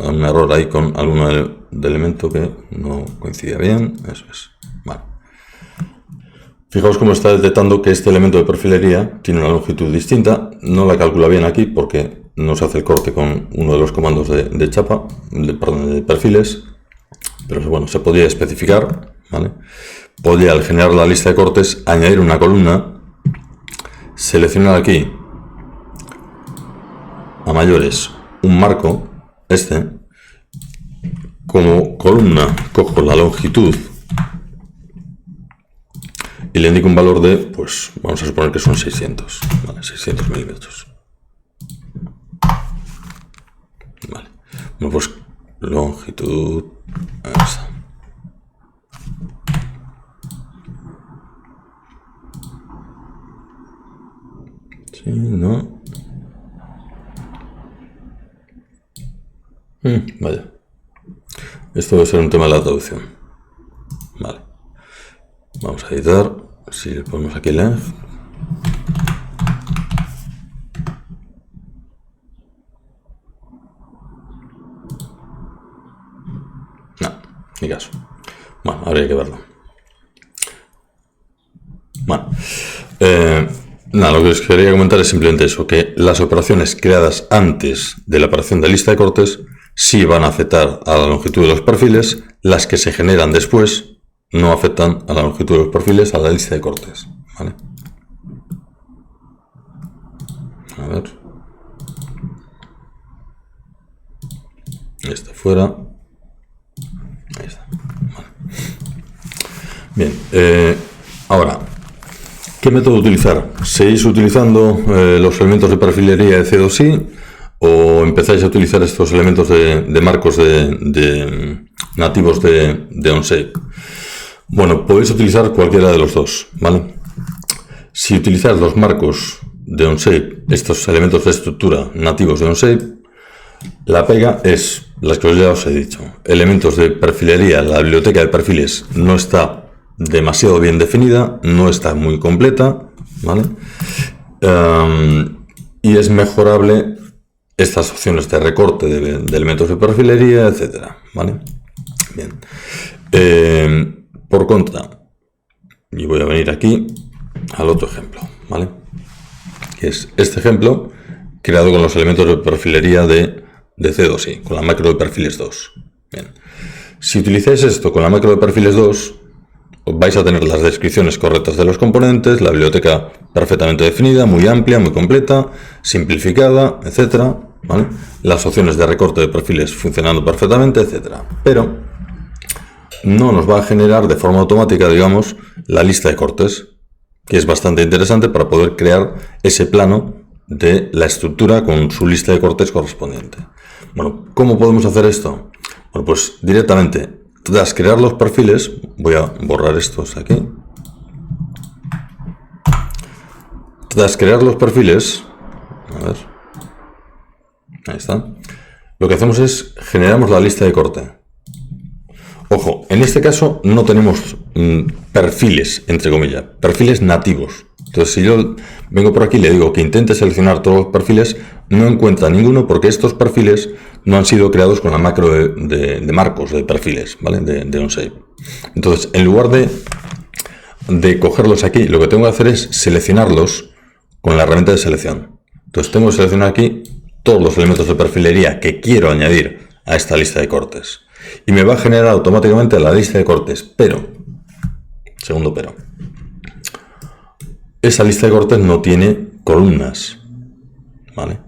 un error ahí con alguno de elemento que no coincidía bien, eso es, vale. Fijaos cómo está detectando que este elemento de perfilería tiene una longitud distinta, no la calcula bien aquí porque no se hace el corte con uno de los comandos de chapa, de perfiles, pero bueno, se podría especificar, ¿vale? Podría, al generar la lista de cortes, añadir una columna, seleccionar aquí a mayores un marco, como columna cojo la longitud y le indico un valor de, pues vamos a suponer que son 600, ¿vale? 600 milímetros. Vale. Bueno, pues longitud, ahí está. Sí, no. Vaya. Esto debe ser un tema de la traducción. Vale. Vamos a editar. Si le ponemos aquí length. No, ni caso. Bueno, habría que verlo. Bueno. Nada, lo que os quería comentar es simplemente eso, que las operaciones creadas antes de la operación de lista de cortes sí van a afectar a la longitud de los perfiles, las que se generan después no afectan a la longitud de los perfiles a la lista de cortes, ¿vale? A ver. Esta fuera. Ahí está. Vale. Bien, ahora, ¿qué método utilizar? ¿Seguís utilizando los elementos de perfilería de C2I o empezáis a utilizar estos elementos de marcos nativos de Onshape? Bueno, podéis utilizar cualquiera de los dos, ¿vale? Si utilizáis los marcos de Onshape, estos elementos de estructura nativos de Onshape, la pega es las que ya os he dicho. Elementos de perfilería, la biblioteca de perfiles no está demasiado bien definida, no está muy completa, ¿vale? Y es mejorable estas opciones de recorte de elementos de perfilería, etcétera, ¿vale? Bien. Por contra, y voy a venir aquí al otro ejemplo, ¿vale? Que es este ejemplo creado con los elementos de perfilería de de C2i, con la macro de perfiles 2. Bien. Si utilizáis esto con la macro de perfiles 2, vais a tener las descripciones correctas de los componentes, la biblioteca perfectamente definida, muy amplia, muy completa, simplificada, etcétera, ¿vale? Las opciones de recorte de perfiles funcionando perfectamente, etcétera. Pero no nos va a generar de forma automática, digamos, la lista de cortes, que es bastante interesante para poder crear ese plano de la estructura con su lista de cortes correspondiente. Bueno, ¿cómo podemos hacer esto? Bueno, pues directamente, tras crear los perfiles, voy a borrar estos aquí. Tras crear los perfiles, a ver, ahí está. Lo que hacemos es generamos la lista de corte. Ojo, en este caso no tenemos perfiles, entre comillas, perfiles nativos. Entonces, si yo vengo por aquí y le digo que intente seleccionar todos los perfiles, no encuentra ninguno porque estos perfiles no han sido creados con la macro de marcos de perfiles, ¿vale? De OnShape. Entonces, en lugar de cogerlos aquí, lo que tengo que hacer es seleccionarlos con la herramienta de selección. Entonces, tengo que seleccionar aquí todos los elementos de perfilería que quiero añadir a esta lista de cortes. Y me va a generar automáticamente la lista de cortes, pero, segundo pero, esa lista de cortes no tiene columnas, ¿vale?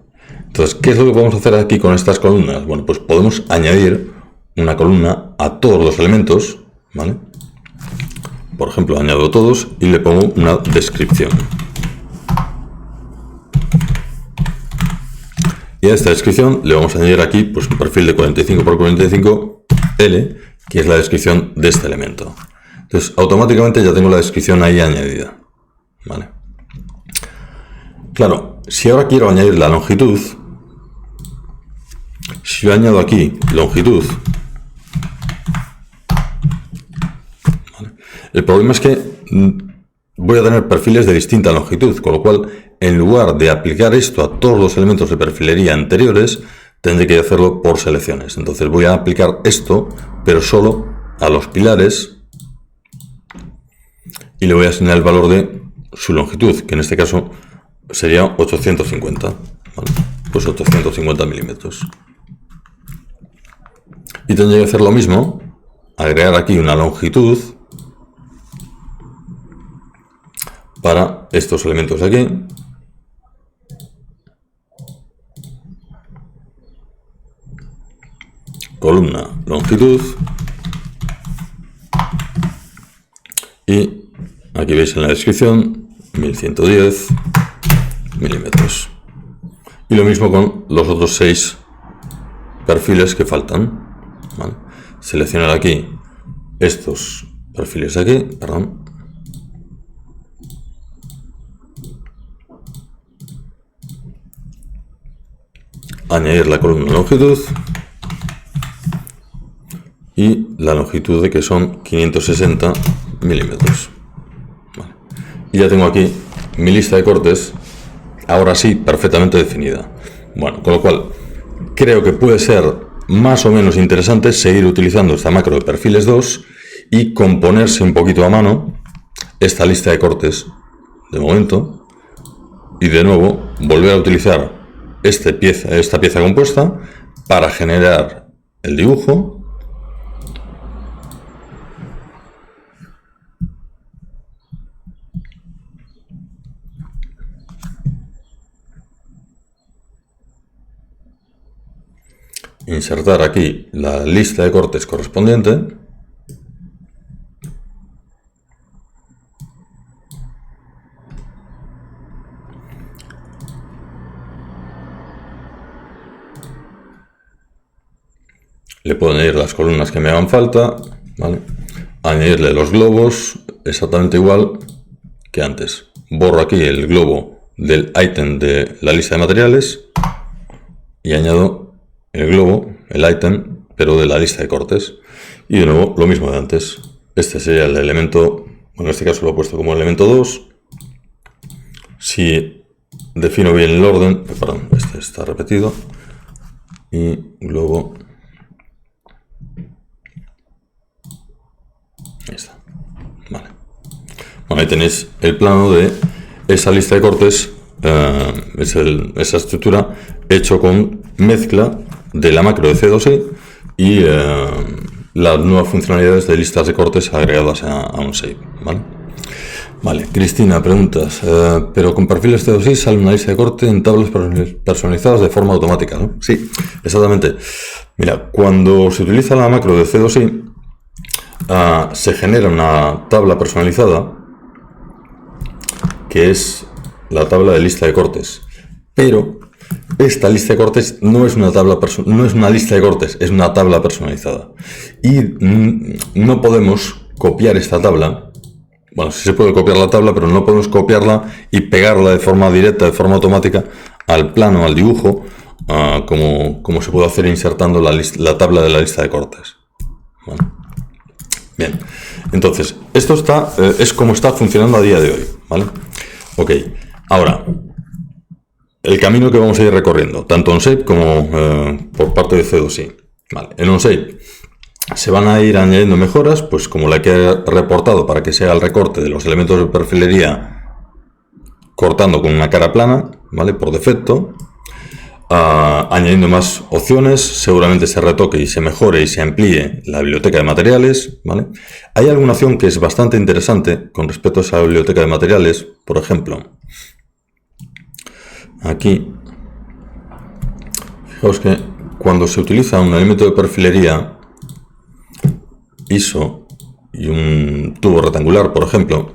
Entonces, ¿qué es lo que podemos hacer aquí con estas columnas? Bueno, pues podemos añadir una columna a todos los elementos, ¿vale? Por ejemplo, añado todos y le pongo una descripción. Y a esta descripción le vamos a añadir aquí pues, un perfil de 45 por 45 L, que es la descripción de este elemento. Entonces, automáticamente ya tengo la descripción ahí añadida, ¿vale? Claro, si ahora quiero añadir la longitud, si yo añado aquí longitud, ¿vale? El problema es que voy a tener perfiles de distinta longitud, con lo cual, en lugar de aplicar esto a todos los elementos de perfilería anteriores, tendré que hacerlo por selecciones. Entonces voy a aplicar esto, pero solo a los pilares, y le voy a asignar el valor de su longitud, que en este caso sería 850, ¿vale? Pues 850 milímetros. Y tendré que hacer lo mismo, agregar aquí una longitud para estos elementos de aquí. Columna longitud. Y aquí veis en la descripción 1110 milímetros. Y lo mismo con los otros 6 perfiles que faltan, ¿vale? Seleccionar aquí estos perfiles de aquí, perdón. Añadir la columna longitud y la longitud de que son 560 milímetros. Vale. Y ya tengo aquí mi lista de cortes, ahora sí, perfectamente definida. Bueno, con lo cual creo que puede ser más o menos interesante seguir utilizando esta macro de perfiles 2 y componerse un poquito a mano esta lista de cortes de momento y de nuevo volver a utilizar esta pieza compuesta para generar el dibujo. Insertar aquí la lista de cortes correspondiente. Le puedo añadir las columnas que me hagan falta, ¿vale? Añadirle los globos exactamente igual que antes. Borro aquí el globo del ítem de la lista de materiales y añado el globo, el ítem, pero de la lista de cortes. Y de nuevo lo mismo de antes. Este sería el elemento, bueno, en este caso lo he puesto como elemento 2. Si defino bien el orden, perdón, este está repetido. Y globo. Ahí está. Vale. Bueno, ahí tenéis el plano de esa lista de cortes, esa estructura hecho con mezcla de la macro de C2E y las nuevas funcionalidades de listas de cortes agregadas a OnShape, ¿vale? Vale, Cristina, preguntas. Pero con perfiles C2I sale una lista de corte en tablas personalizadas de forma automática, ¿no? Sí, exactamente. Mira, cuando se utiliza la macro de C2I, se genera una tabla personalizada que es la tabla de lista de cortes. Pero esta lista de cortes no es una lista de cortes, es una tabla personalizada. Y no podemos copiar esta tabla. Bueno, sí se puede copiar la tabla, pero no podemos copiarla y pegarla de forma directa, de forma automática, al plano, al dibujo, como se puede hacer insertando la tabla de la lista de cortes. ¿Vale? Bien, entonces, esto es como está funcionando a día de hoy, ¿vale? Ok, ahora, el camino que vamos a ir recorriendo, tanto OnShape como por parte de C2I. Vale, en OnShape se van a ir añadiendo mejoras, pues como la que he reportado para que se haga el recorte de los elementos de perfilería cortando con una cara plana, ¿vale? Por defecto. Añadiendo más opciones, seguramente se retoque y se mejore y se amplíe la biblioteca de materiales, ¿vale? Hay alguna opción que es bastante interesante con respecto a esa biblioteca de materiales, por ejemplo, aquí, fijaos que cuando se utiliza un elemento de perfilería ISO y un tubo rectangular, por ejemplo,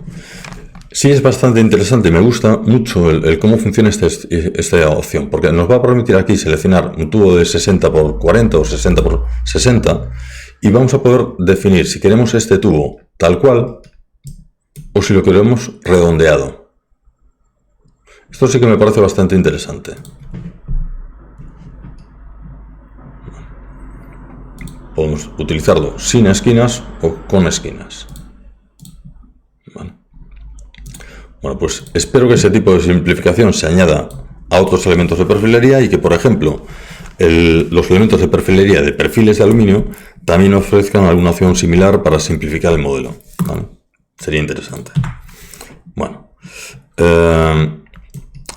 sí es bastante interesante. Me gusta mucho el cómo funciona esta opción, porque nos va a permitir aquí seleccionar un tubo de 60 por 40 o 60 por 60 y vamos a poder definir si queremos este tubo tal cual o si lo queremos redondeado. Esto sí que me parece bastante interesante. Podemos utilizarlo sin esquinas o con esquinas. Vale. Bueno, pues espero que ese tipo de simplificación se añada a otros elementos de perfilería y que, por ejemplo, los elementos de perfilería de perfiles de aluminio también ofrezcan alguna opción similar para simplificar el modelo, ¿vale? Sería interesante. Bueno,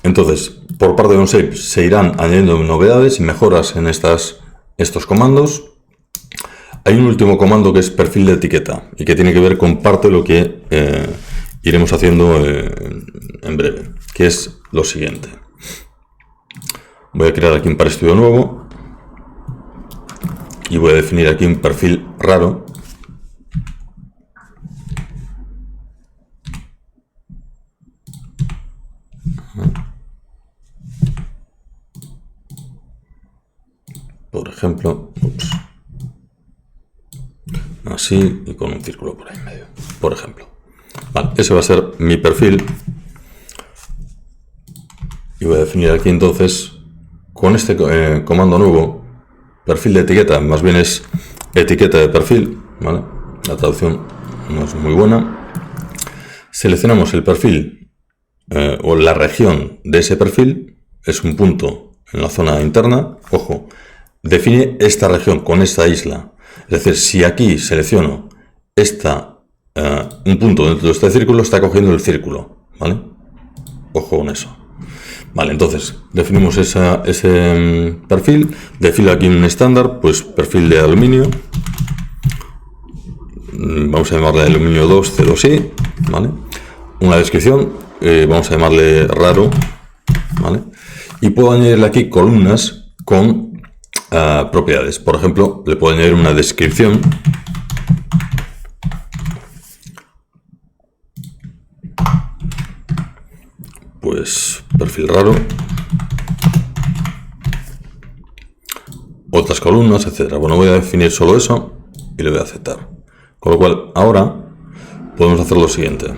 entonces, por parte de OnShape se irán añadiendo novedades y mejoras en estos comandos. Hay un último comando que es perfil de etiqueta y que tiene que ver con parte de lo que iremos haciendo en breve, que es lo siguiente. Voy a crear aquí un ParStudio nuevo y voy a definir aquí un perfil raro. Por ejemplo, así y con un círculo por ahí en medio, por ejemplo. Vale, ese va a ser mi perfil y voy a definir aquí entonces con este comando nuevo, perfil de etiqueta, más bien es etiqueta de perfil, ¿vale? La traducción no es muy buena. Seleccionamos el perfil o la región de ese perfil, es un punto en la zona interna, ojo, define esta región con esta isla. Es decir, si aquí selecciono un punto dentro de este círculo, está cogiendo el círculo, ¿vale? Ojo con eso. Vale, entonces definimos ese perfil, defino aquí un estándar, pues perfil de aluminio. Vamos a llamarle aluminio 2 C2I, ¿vale? Una descripción, vamos a llamarle raro, ¿vale? Y puedo añadirle aquí columnas con propiedades. Por ejemplo, le puedo añadir una descripción. Pues perfil raro. Otras columnas, etcétera. Bueno, voy a definir solo eso y le voy a aceptar. Con lo cual, ahora podemos hacer lo siguiente.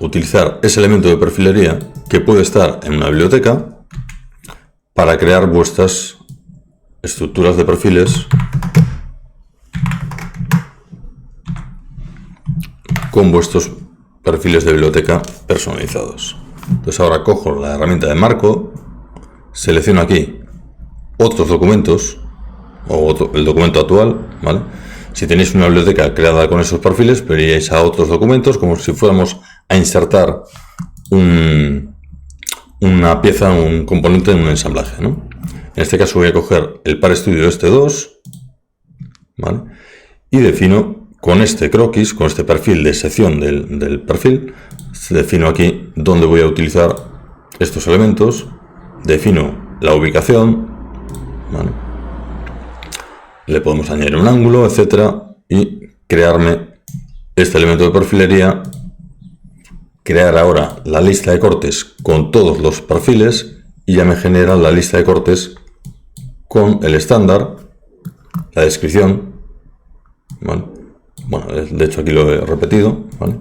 Utilizar ese elemento de perfilería que puede estar en una biblioteca para crear vuestras estructuras de perfiles con vuestros perfiles de biblioteca personalizados. Entonces ahora cojo la herramienta de marco, selecciono aquí otros documentos o el documento actual, ¿vale? Si tenéis una biblioteca creada con esos perfiles, iríais a otros documentos como si fuéramos a insertar una pieza, un componente en un ensamblaje, ¿no? En este caso voy a coger el par estudio este 2, ¿vale? Y defino con este croquis, con este perfil de sección del perfil, defino aquí dónde voy a utilizar estos elementos, defino la ubicación, ¿vale? Le podemos añadir un ángulo, etcétera, y crearme este elemento de perfilería, crear ahora la lista de cortes con todos los perfiles y ya me genera la lista de cortes con el estándar, la descripción, ¿vale? Bueno, de hecho aquí lo he repetido, ¿vale?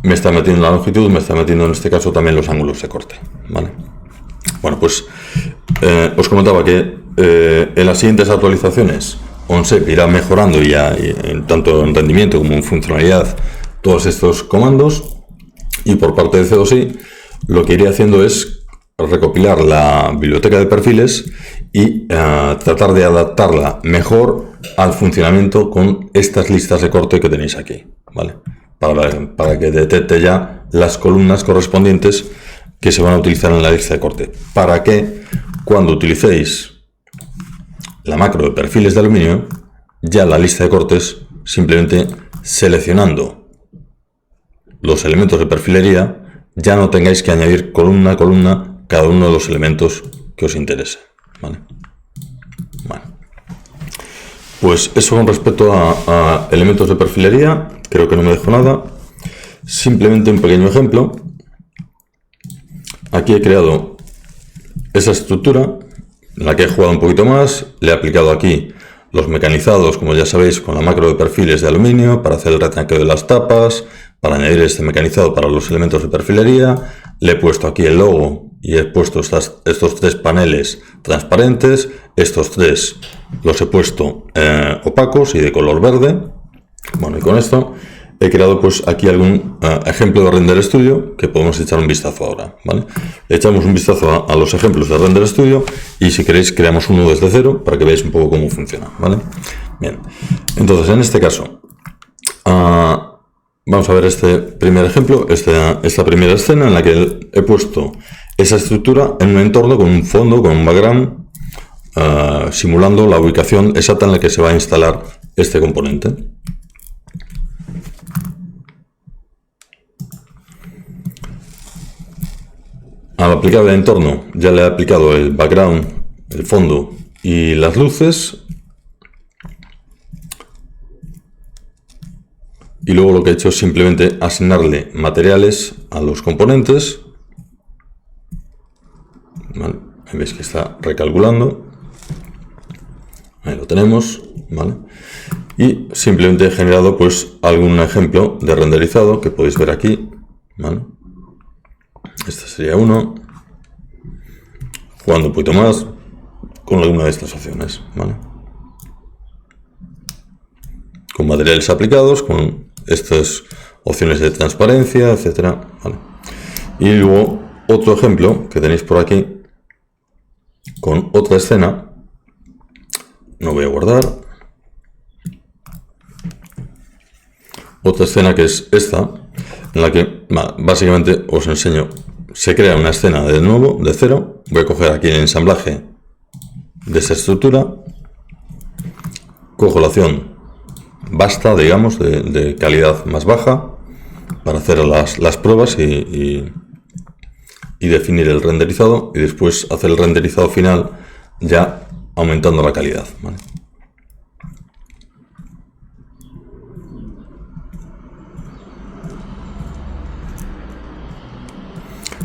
Me está metiendo la longitud, me está metiendo en este caso también los ángulos de corte, ¿vale? Bueno, pues os comentaba que en las siguientes actualizaciones OnShape irá mejorando ya tanto en rendimiento como en funcionalidad todos estos comandos, y por parte de C2I lo que iré haciendo es recopilar la biblioteca de perfiles y tratar de adaptarla mejor al funcionamiento con estas listas de corte que tenéis aquí, ¿vale? Para que detecte ya las columnas correspondientes que se van a utilizar en la lista de corte, para que cuando utilicéis la macro de perfiles de aluminio, ya la lista de cortes, simplemente seleccionando los elementos de perfilería, ya no tengáis que añadir columna a columna cada uno de los elementos que os interese, ¿vale? Bueno, pues eso con respecto a elementos de perfilería. Creo que no me dejo nada. Simplemente un pequeño ejemplo. Aquí he creado esa estructura en la que he jugado un poquito más. Le he aplicado aquí los mecanizados, como ya sabéis, con la macro de perfiles de aluminio para hacer el retranqueo de las tapas, para añadir este mecanizado para los elementos de perfilería. Le he puesto aquí el logo y he puesto estos tres paneles transparentes. Estos tres los he puesto opacos y de color verde. Bueno, y con esto he creado pues aquí algún ejemplo de Render Studio que podemos echar un vistazo ahora, ¿vale? Echamos un vistazo a los ejemplos de Render Studio y si queréis creamos uno desde cero para que veáis un poco cómo funciona, ¿vale? Bien, entonces en este caso vamos a ver este primer ejemplo, esta primera escena en la que he puesto esa estructura en un entorno con un fondo, con un background, simulando la ubicación exacta en la que se va a instalar este componente. Al aplicar el entorno ya le he aplicado el background, el fondo y las luces. Y luego lo que he hecho es simplemente asignarle materiales a los componentes. Vale, veis que está recalculando. Ahí lo tenemos, ¿vale? Y simplemente he generado pues algún ejemplo de renderizado que podéis ver aquí, ¿vale? Este sería uno, jugando un poquito más con alguna de estas opciones, ¿vale? Con materiales aplicados, con estas opciones de transparencia, etcétera, ¿vale? Y luego otro ejemplo que tenéis por aquí con otra escena. No voy a guardar. Otra escena que es esta, en la que básicamente os enseño. Se crea una escena de nuevo, de cero. Voy a coger aquí el ensamblaje de esa estructura. Cojo la opción basta, digamos, de calidad más baja para hacer las pruebas y definir el renderizado, y después hacer el renderizado final ya aumentando la calidad, ¿vale?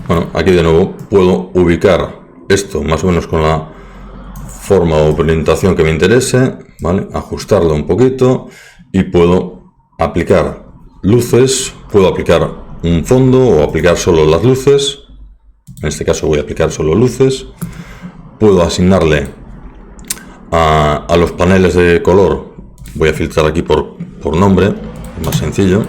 Bueno, aquí de nuevo puedo ubicar esto más o menos con la forma o orientación que me interese, ¿vale? Ajustarlo un poquito y puedo aplicar luces, puedo aplicar un fondo o aplicar solo las luces. En este caso voy a aplicar solo luces. Puedo asignarle a los paneles de color, voy a filtrar aquí por nombre, más sencillo.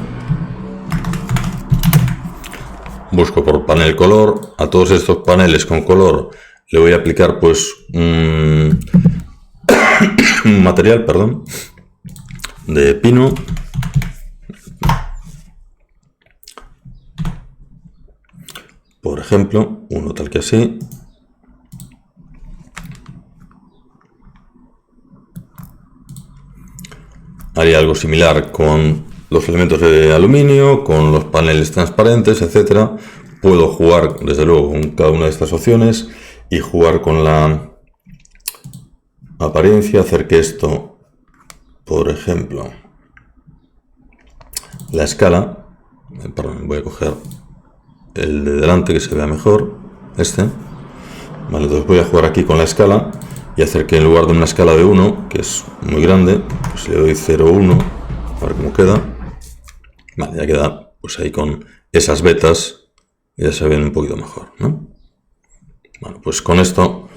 Busco por panel color. A todos estos paneles con color le voy a aplicar pues un material, perdón, de pino. Por ejemplo, uno tal que así. haría algo similar con los elementos de aluminio, con los paneles transparentes, etcétera. Puedo jugar, desde luego, con cada una de estas opciones y jugar con la apariencia, hacer que esto, por ejemplo, la escala, perdón, voy a coger el de delante que se vea mejor, vale, entonces voy a jugar aquí con la escala y hacer que en lugar de una escala de 1, que es muy grande, pues le doy 0,1, a ver cómo queda. Vale, ya queda pues ahí con esas vetas, ya se ven un poquito mejor, ¿no? Bueno, pues con esto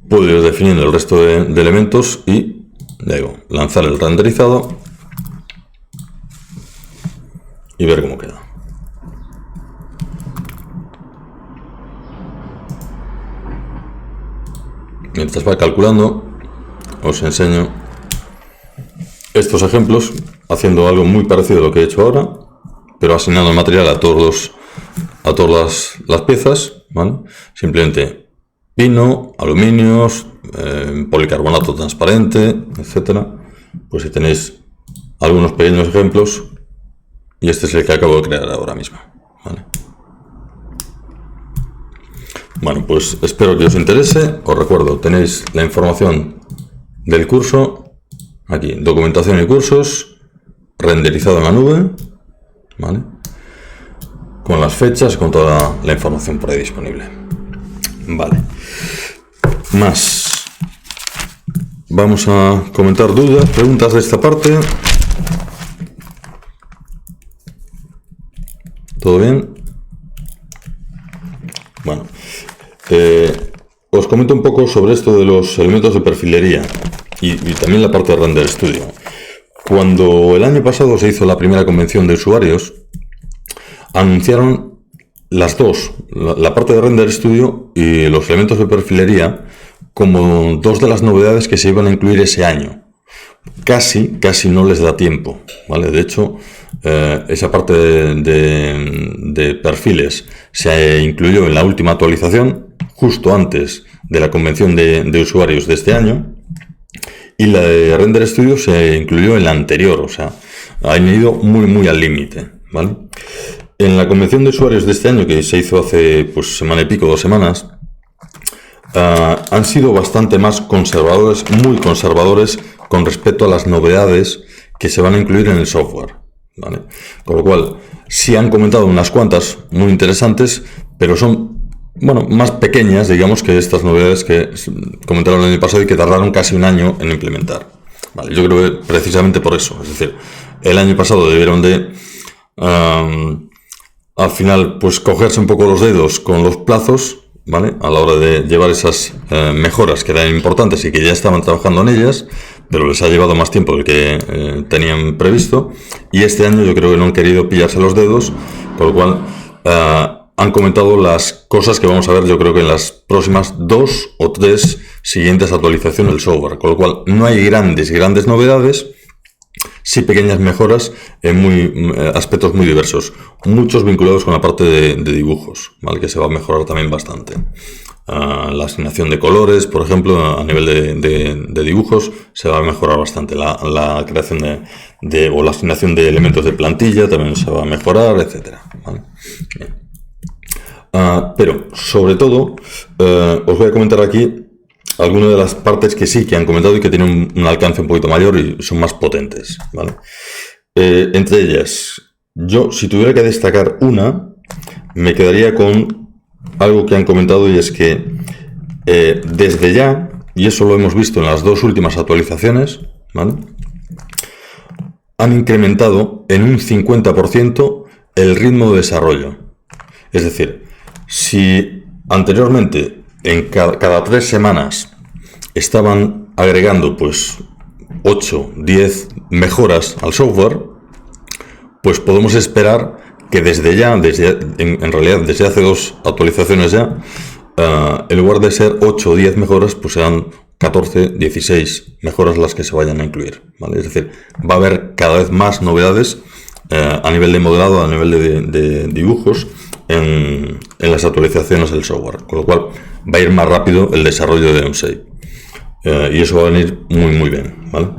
puedo ir definiendo el resto de elementos y luego lanzar el renderizado y ver cómo queda. Mientras va calculando, os enseño estos ejemplos haciendo algo muy parecido a lo que he hecho ahora, pero asignando el material a todas las piezas, ¿vale? Simplemente pino, aluminios, policarbonato transparente, etcétera. Pues si tenéis algunos pequeños ejemplos, y este es el que acabo de crear ahora mismo, ¿vale? Bueno, pues espero que os interese. Os recuerdo, tenéis la información del curso aquí, documentación y cursos, renderizado en la nube, ¿vale? Con las fechas, con toda la información por ahí disponible. Vale. Más. Vamos a comentar dudas, preguntas de esta parte. ¿Todo bien? Bueno. Os comento un poco sobre esto de los elementos de perfilería y también la parte de Render Studio. Cuando el año pasado se hizo la primera convención de usuarios, anunciaron las dos, la parte de Render Studio y los elementos de perfilería, como dos de las novedades que se iban a incluir ese año. Casi no les da tiempo, ¿vale? De hecho, esa parte de perfiles se incluyó en la última actualización, justo antes de la convención de usuarios de este año, y la de Render Studio se incluyó en la anterior, o sea, han ido muy al límite, ¿vale? En la convención de usuarios de este año, que se hizo hace pues semana y pico, 2 semanas, han sido bastante más conservadores, muy conservadores con respecto a las novedades que se van a incluir en el software, ¿vale? Con lo cual, sí han comentado unas cuantas muy interesantes, pero son, bueno, más pequeñas, digamos, que estas novedades que comentaron el año pasado y que tardaron casi un año en implementar, ¿vale? Yo creo que precisamente por eso, es decir, el año pasado debieron de al final pues cogerse un poco los dedos con los plazos, ¿vale? A la hora de llevar esas mejoras que eran importantes y que ya estaban trabajando en ellas, pero les ha llevado más tiempo del que tenían previsto, y este año yo creo que no han querido pillarse los dedos, con lo cual han comentado las cosas que vamos a ver, yo creo que en las próximas 2 o 3 siguientes actualizaciones del software, con lo cual no hay grandes novedades, sí pequeñas mejoras en aspectos muy diversos, muchos vinculados con la parte de dibujos, ¿vale? Que se va a mejorar también bastante. La asignación de colores, por ejemplo, a nivel de dibujos, se va a mejorar bastante. La creación o la asignación de elementos de plantilla también se va a mejorar, etcétera, ¿vale? Bien. Pero, sobre todo, os voy a comentar aquí algunas de las partes que sí que han comentado y que tienen un alcance un poquito mayor y son más potentes, ¿vale? Entre ellas, yo, si tuviera que destacar una, me quedaría con algo que han comentado, y es que desde ya, y eso lo hemos visto en las 2 últimas actualizaciones, ¿vale? Han incrementado en un 50% el ritmo de desarrollo. Es decir, si anteriormente en cada 3 semanas estaban agregando pues 8, 10 mejoras al software, pues podemos esperar que desde ya, en realidad desde hace 2 actualizaciones ya, en lugar de ser 8 o 10 mejoras, pues serán 14, 16 mejoras las que se vayan a incluir, ¿vale? Es decir, va a haber cada vez más novedades a nivel de modelado, a nivel de dibujos, en las actualizaciones del software, con lo cual va a ir más rápido el desarrollo de OnShape, y eso va a venir muy bien, ¿vale?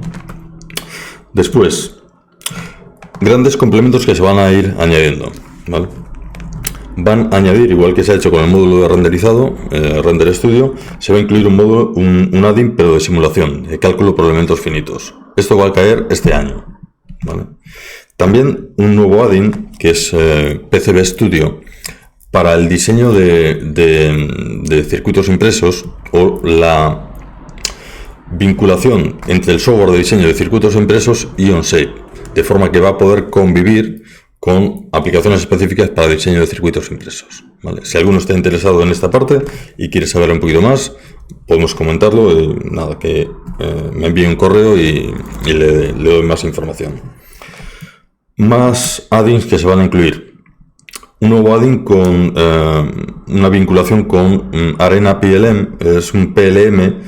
Después, grandes complementos que se van a ir añadiendo, ¿vale? Van a añadir, igual que se ha hecho con el módulo de renderizado, Render Studio, se va a incluir un módulo, un add-in, pero de simulación, de cálculo por elementos finitos. Esto va a caer este año, ¿vale? También un nuevo add-in, que es PCB Studio, para el diseño de circuitos impresos o la vinculación entre el software de diseño de circuitos impresos y Onshape, de forma que va a poder convivir con aplicaciones específicas para diseño de circuitos impresos, ¿vale? Si alguno está interesado en esta parte y quiere saber un poquito más, podemos comentarlo. Nada, que me envíe un correo y le doy más información. Más add-ins que se van a incluir. Un nuevo add-in con una vinculación con Arena PLM, es un PLM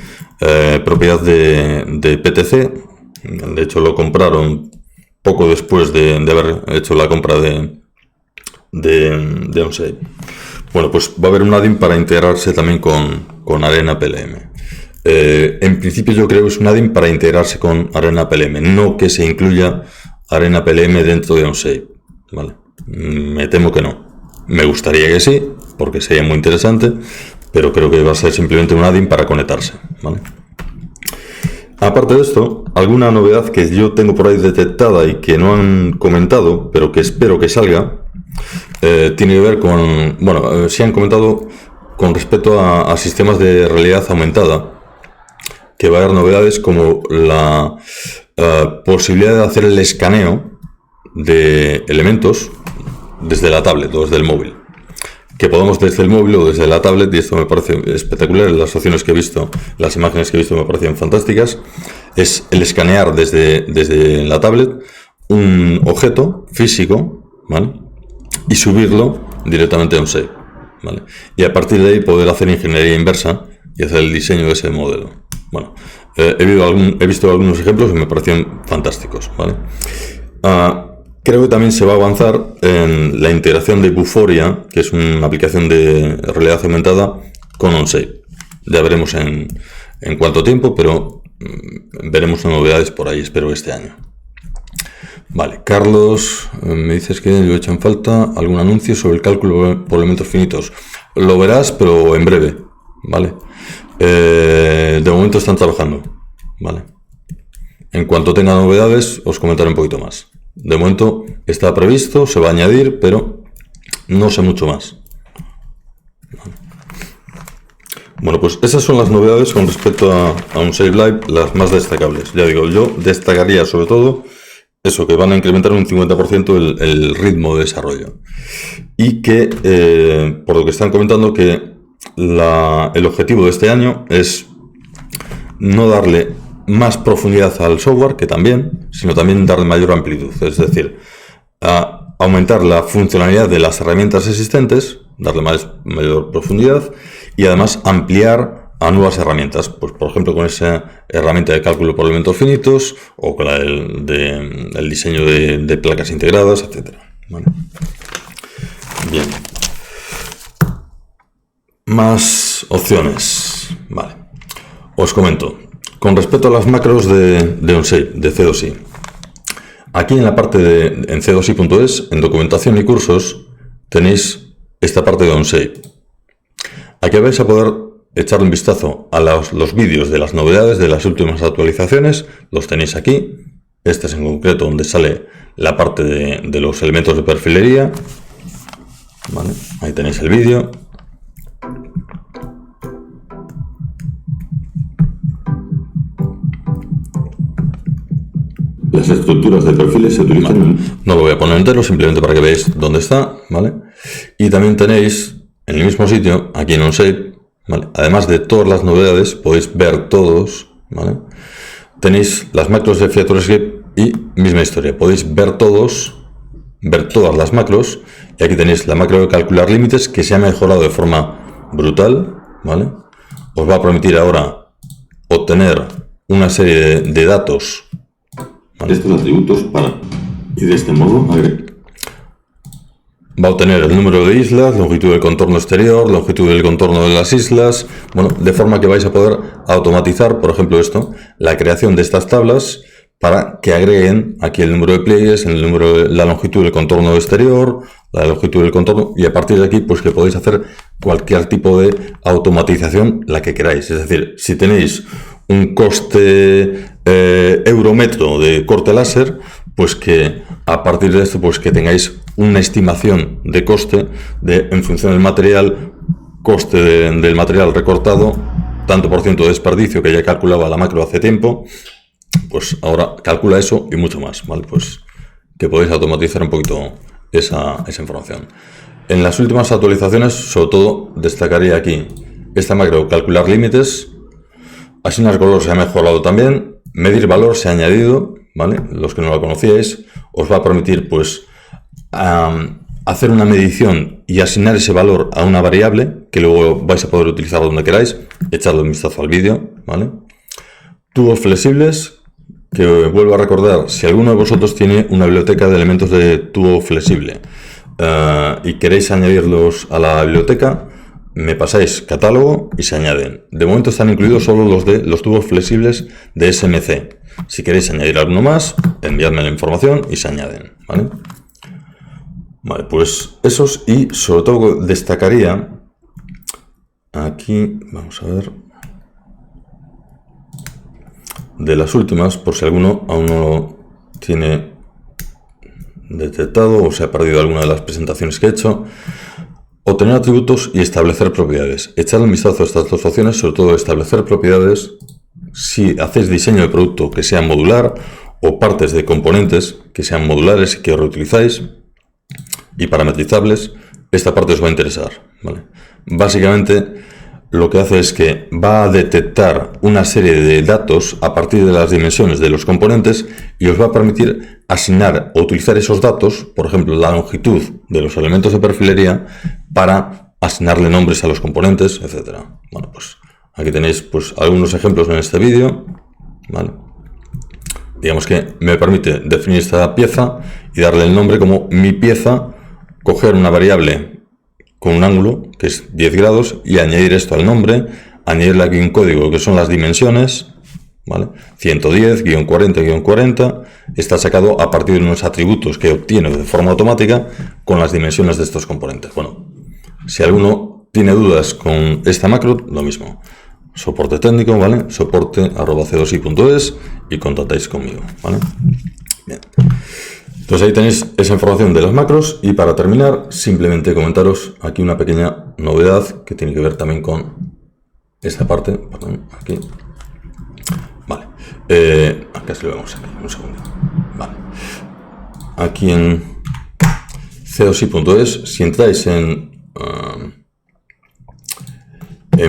propiedad de PTC. De hecho, lo compraron poco después de haber hecho la compra de Onshape. Bueno, pues va a haber un add-in para integrarse también con Arena PLM. En principio yo creo que es un add-in para integrarse con Arena PLM, no que se incluya Arena PLM dentro de Onshape, ¿vale? Me temo que no. Me gustaría que sí, porque sería muy interesante, pero creo que va a ser simplemente un add-in para conectarse, ¿vale? Aparte de esto, alguna novedad que yo tengo por ahí detectada y que no han comentado, pero que espero que salga, tiene que ver con, bueno, sí han comentado con respecto a sistemas de realidad aumentada, que va a haber novedades como la posibilidad de hacer el escaneo de elementos desde la tablet o desde el móvil. Que podamos desde el móvil o desde la tablet, y esto me parece espectacular. Las opciones que he visto, las imágenes que he visto me parecen fantásticas. Es el escanear desde la tablet un objeto físico, ¿vale? Y subirlo directamente a Onshape, ¿vale? Y a partir de ahí poder hacer ingeniería inversa y hacer el diseño de ese modelo. Bueno, he visto algunos ejemplos y me parecen fantásticos, ¿vale? Creo que también se va a avanzar en la integración de Vuforia, que es una aplicación de realidad aumentada, con Onshape. Ya veremos en cuánto tiempo, pero veremos novedades por ahí, espero, este año. Vale, Carlos, me dices que yo he hecho en falta algún anuncio sobre el cálculo por elementos finitos. Lo verás, pero en breve, ¿vale? De momento están trabajando, ¿vale? En cuanto tenga novedades, os comentaré un poquito más. De momento está previsto, se va a añadir, pero no sé mucho más. Bueno, pues esas son las novedades con respecto a Onshape Live, las más destacables. Ya digo, yo destacaría sobre todo eso, que van a incrementar un 50% el ritmo de desarrollo. Y que, por lo que están comentando, que el objetivo de este año es no darle más profundidad al software, que también, sino también darle mayor amplitud, es decir, aumentar la funcionalidad de las herramientas existentes, darle mayor profundidad y además ampliar a nuevas herramientas, pues por ejemplo con esa herramienta de cálculo por elementos finitos o con la del diseño de placas integradas, etcétera. ¿Vale? Bien. Más opciones. Vale. Os comento. Con respecto a las macros de Onshape, de C2I. Aquí en la parte en c2i.es, en documentación y cursos, tenéis esta parte de Onshape. Aquí vais a poder echar un vistazo a los vídeos de las novedades de las últimas actualizaciones. Los tenéis aquí. Este es en concreto donde sale la parte de los elementos de perfilería. ¿Vale? Ahí tenéis el vídeo. Las estructuras de perfiles se utilizan. Vale. No lo voy a poner entero, simplemente para que veáis dónde está, ¿vale? Y también tenéis en el mismo sitio, aquí en Onshape, ¿vale? Además de todas las novedades, podéis ver todos, ¿vale? Tenéis las macros de FeatureScript y misma historia. Podéis ver todas las macros. Y aquí tenéis la macro de calcular límites, que se ha mejorado de forma brutal, ¿vale? Os va a permitir ahora obtener una serie de datos, ¿vale? Estos atributos y de este modo va a obtener el número de islas, longitud del contorno exterior, longitud del contorno de las islas, bueno, de forma que vais a poder automatizar, por ejemplo esto, la creación de estas tablas para que agreguen aquí el número de pliegues, el número de la longitud del contorno exterior, la longitud del contorno, y a partir de aquí pues que podéis hacer cualquier tipo de automatización, la que queráis. Es decir, si tenéis un coste eurometro de corte láser, pues que a partir de esto pues que tengáis una estimación de coste en función del material, coste del material recortado, tanto por ciento de desperdicio que ya calculaba la macro hace tiempo, pues ahora calcula eso y mucho más, ¿vale? Pues que podéis automatizar un poquito esa información. En las últimas actualizaciones, sobre todo, destacaría aquí esta macro, calcular límites, asignar color se ha mejorado también, medir valor se ha añadido, ¿vale? Los que no lo conocíais, os va a permitir, pues, hacer una medición y asignar ese valor a una variable que luego vais a poder utilizar donde queráis. Echadle un vistazo al vídeo, ¿vale? Tubos flexibles, que vuelvo a recordar, si alguno de vosotros tiene una biblioteca de elementos de tubo flexible y queréis añadirlos a la biblioteca, me pasáis catálogo y se añaden. De momento están incluidos solo los tubos flexibles de SMC. Si queréis añadir alguno más, enviadme la información y se añaden, ¿vale? Vale, pues esos, y sobre todo destacaría aquí, vamos a ver, de las últimas, por si alguno aún no lo tiene detectado o se ha perdido alguna de las presentaciones que he hecho. Obtener atributos y establecer propiedades. Echar un vistazo a estas dos opciones, sobre todo establecer propiedades. Si hacéis diseño de producto que sea modular o partes de componentes que sean modulares y que reutilizáis y parametrizables, esta parte os va a interesar, ¿vale? Básicamente lo que hace es que va a detectar una serie de datos a partir de las dimensiones de los componentes y os va a permitir asignar o utilizar esos datos, por ejemplo, la longitud de los elementos de perfilería, para asignarle nombres a los componentes, etcétera. Bueno, pues aquí tenéis pues algunos ejemplos en este vídeo, ¿vale? Digamos que me permite definir esta pieza y darle el nombre como mi pieza, coger una variable con un ángulo que es 10 grados y añadir esto al nombre, añadirle aquí un código que son las dimensiones, ¿vale? 110, -40, -40, está sacado a partir de unos atributos que obtiene de forma automática con las dimensiones de estos componentes. Bueno, si alguno tiene dudas con esta macro, lo mismo. Soporte técnico, ¿vale? soporte@c2i.es y contactáis conmigo, ¿vale? Bien. Entonces ahí tenéis esa información de las macros, y para terminar simplemente comentaros aquí una pequeña novedad que tiene que ver también con esta parte, perdón, aquí, vale, acá se lo vemos aquí, un segundo, vale, aquí en c2i.es, si entráis en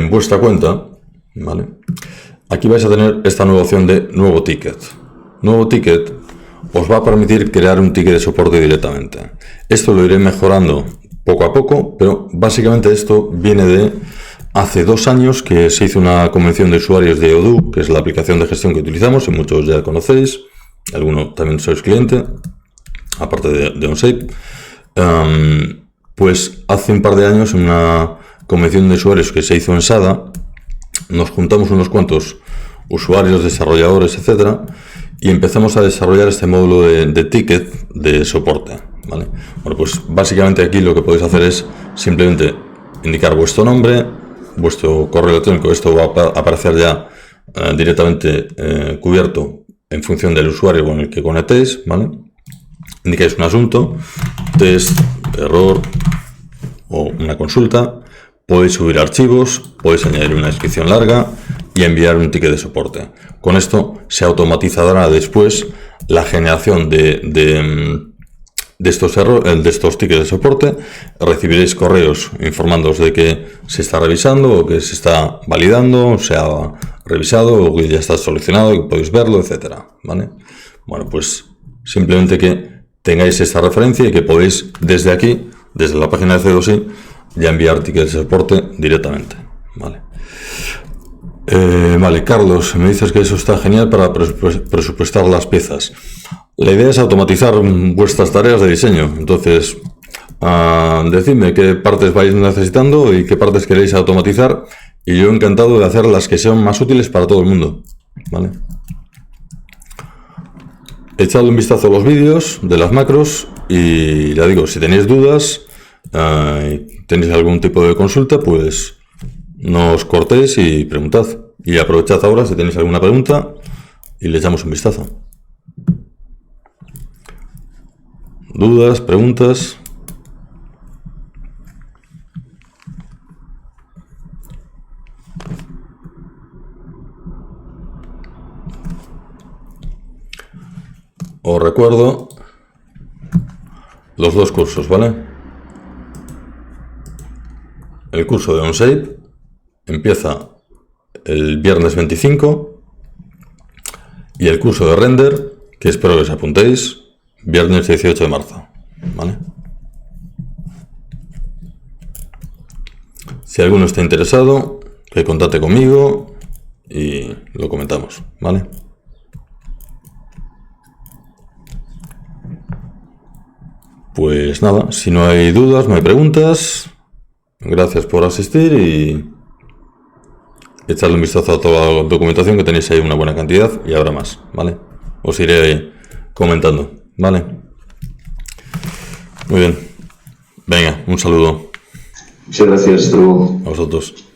vuestra cuenta, vale, aquí vais a tener esta nueva opción de nuevo ticket. Nuevo ticket os va a permitir crear un ticket de soporte directamente. Esto lo iré mejorando poco a poco, pero básicamente esto viene de hace 2 años que se hizo una convención de usuarios de Odoo, que es la aplicación de gestión que utilizamos y muchos ya conocéis, alguno también sois cliente, aparte de OnShape. Pues hace un par de años, en una convención de usuarios que se hizo en SADA, nos juntamos unos cuantos usuarios, desarrolladores, etcétera, y empezamos a desarrollar este módulo de ticket de soporte, ¿vale? Bueno, pues básicamente aquí lo que podéis hacer es simplemente indicar vuestro nombre, vuestro correo electrónico. Esto va a aparecer ya directamente cubierto en función del usuario con el que conectéis, ¿vale? Indicáis un asunto, test, error o una consulta. Podéis subir archivos, podéis añadir una descripción larga y enviar un ticket de soporte. Con esto se automatizará después la generación de estos tickets de soporte. Recibiréis correos informándoos de que se está revisando o que se está validando, o se ha revisado o que ya está solucionado y podéis verlo, etcétera, ¿vale? Bueno, pues simplemente que tengáis esta referencia y que podéis desde aquí, desde la página de C2I, ya enviar tickets de soporte directamente, ¿vale? Vale, Carlos, me dices que eso está genial para presupuestar las piezas. La idea es automatizar vuestras tareas de diseño. Entonces, decidme qué partes vais necesitando y qué partes queréis automatizar, y yo encantado de hacer las que sean más útiles para todo el mundo, ¿vale? echadle un vistazo a los vídeos de las macros y ya digo, si tenéis dudas, tenéis algún tipo de consulta, pues no os cortéis y preguntad. Y aprovechad ahora si tenéis alguna pregunta y le echamos un vistazo. Dudas, preguntas. Os recuerdo los dos cursos, ¿vale? El curso de OnShape empieza el viernes 25 y el curso de render, que espero que os apuntéis, viernes 18 de marzo, ¿vale? Si alguno está interesado, que contacte conmigo y lo comentamos, ¿vale? Pues nada, si no hay dudas, no hay preguntas, gracias por asistir y echarle un vistazo a toda la documentación, que tenéis ahí una buena cantidad y habrá más, ¿vale? Os iré comentando, ¿vale? Muy bien. Venga, un saludo. Muchas gracias, hasta luego. A vosotros.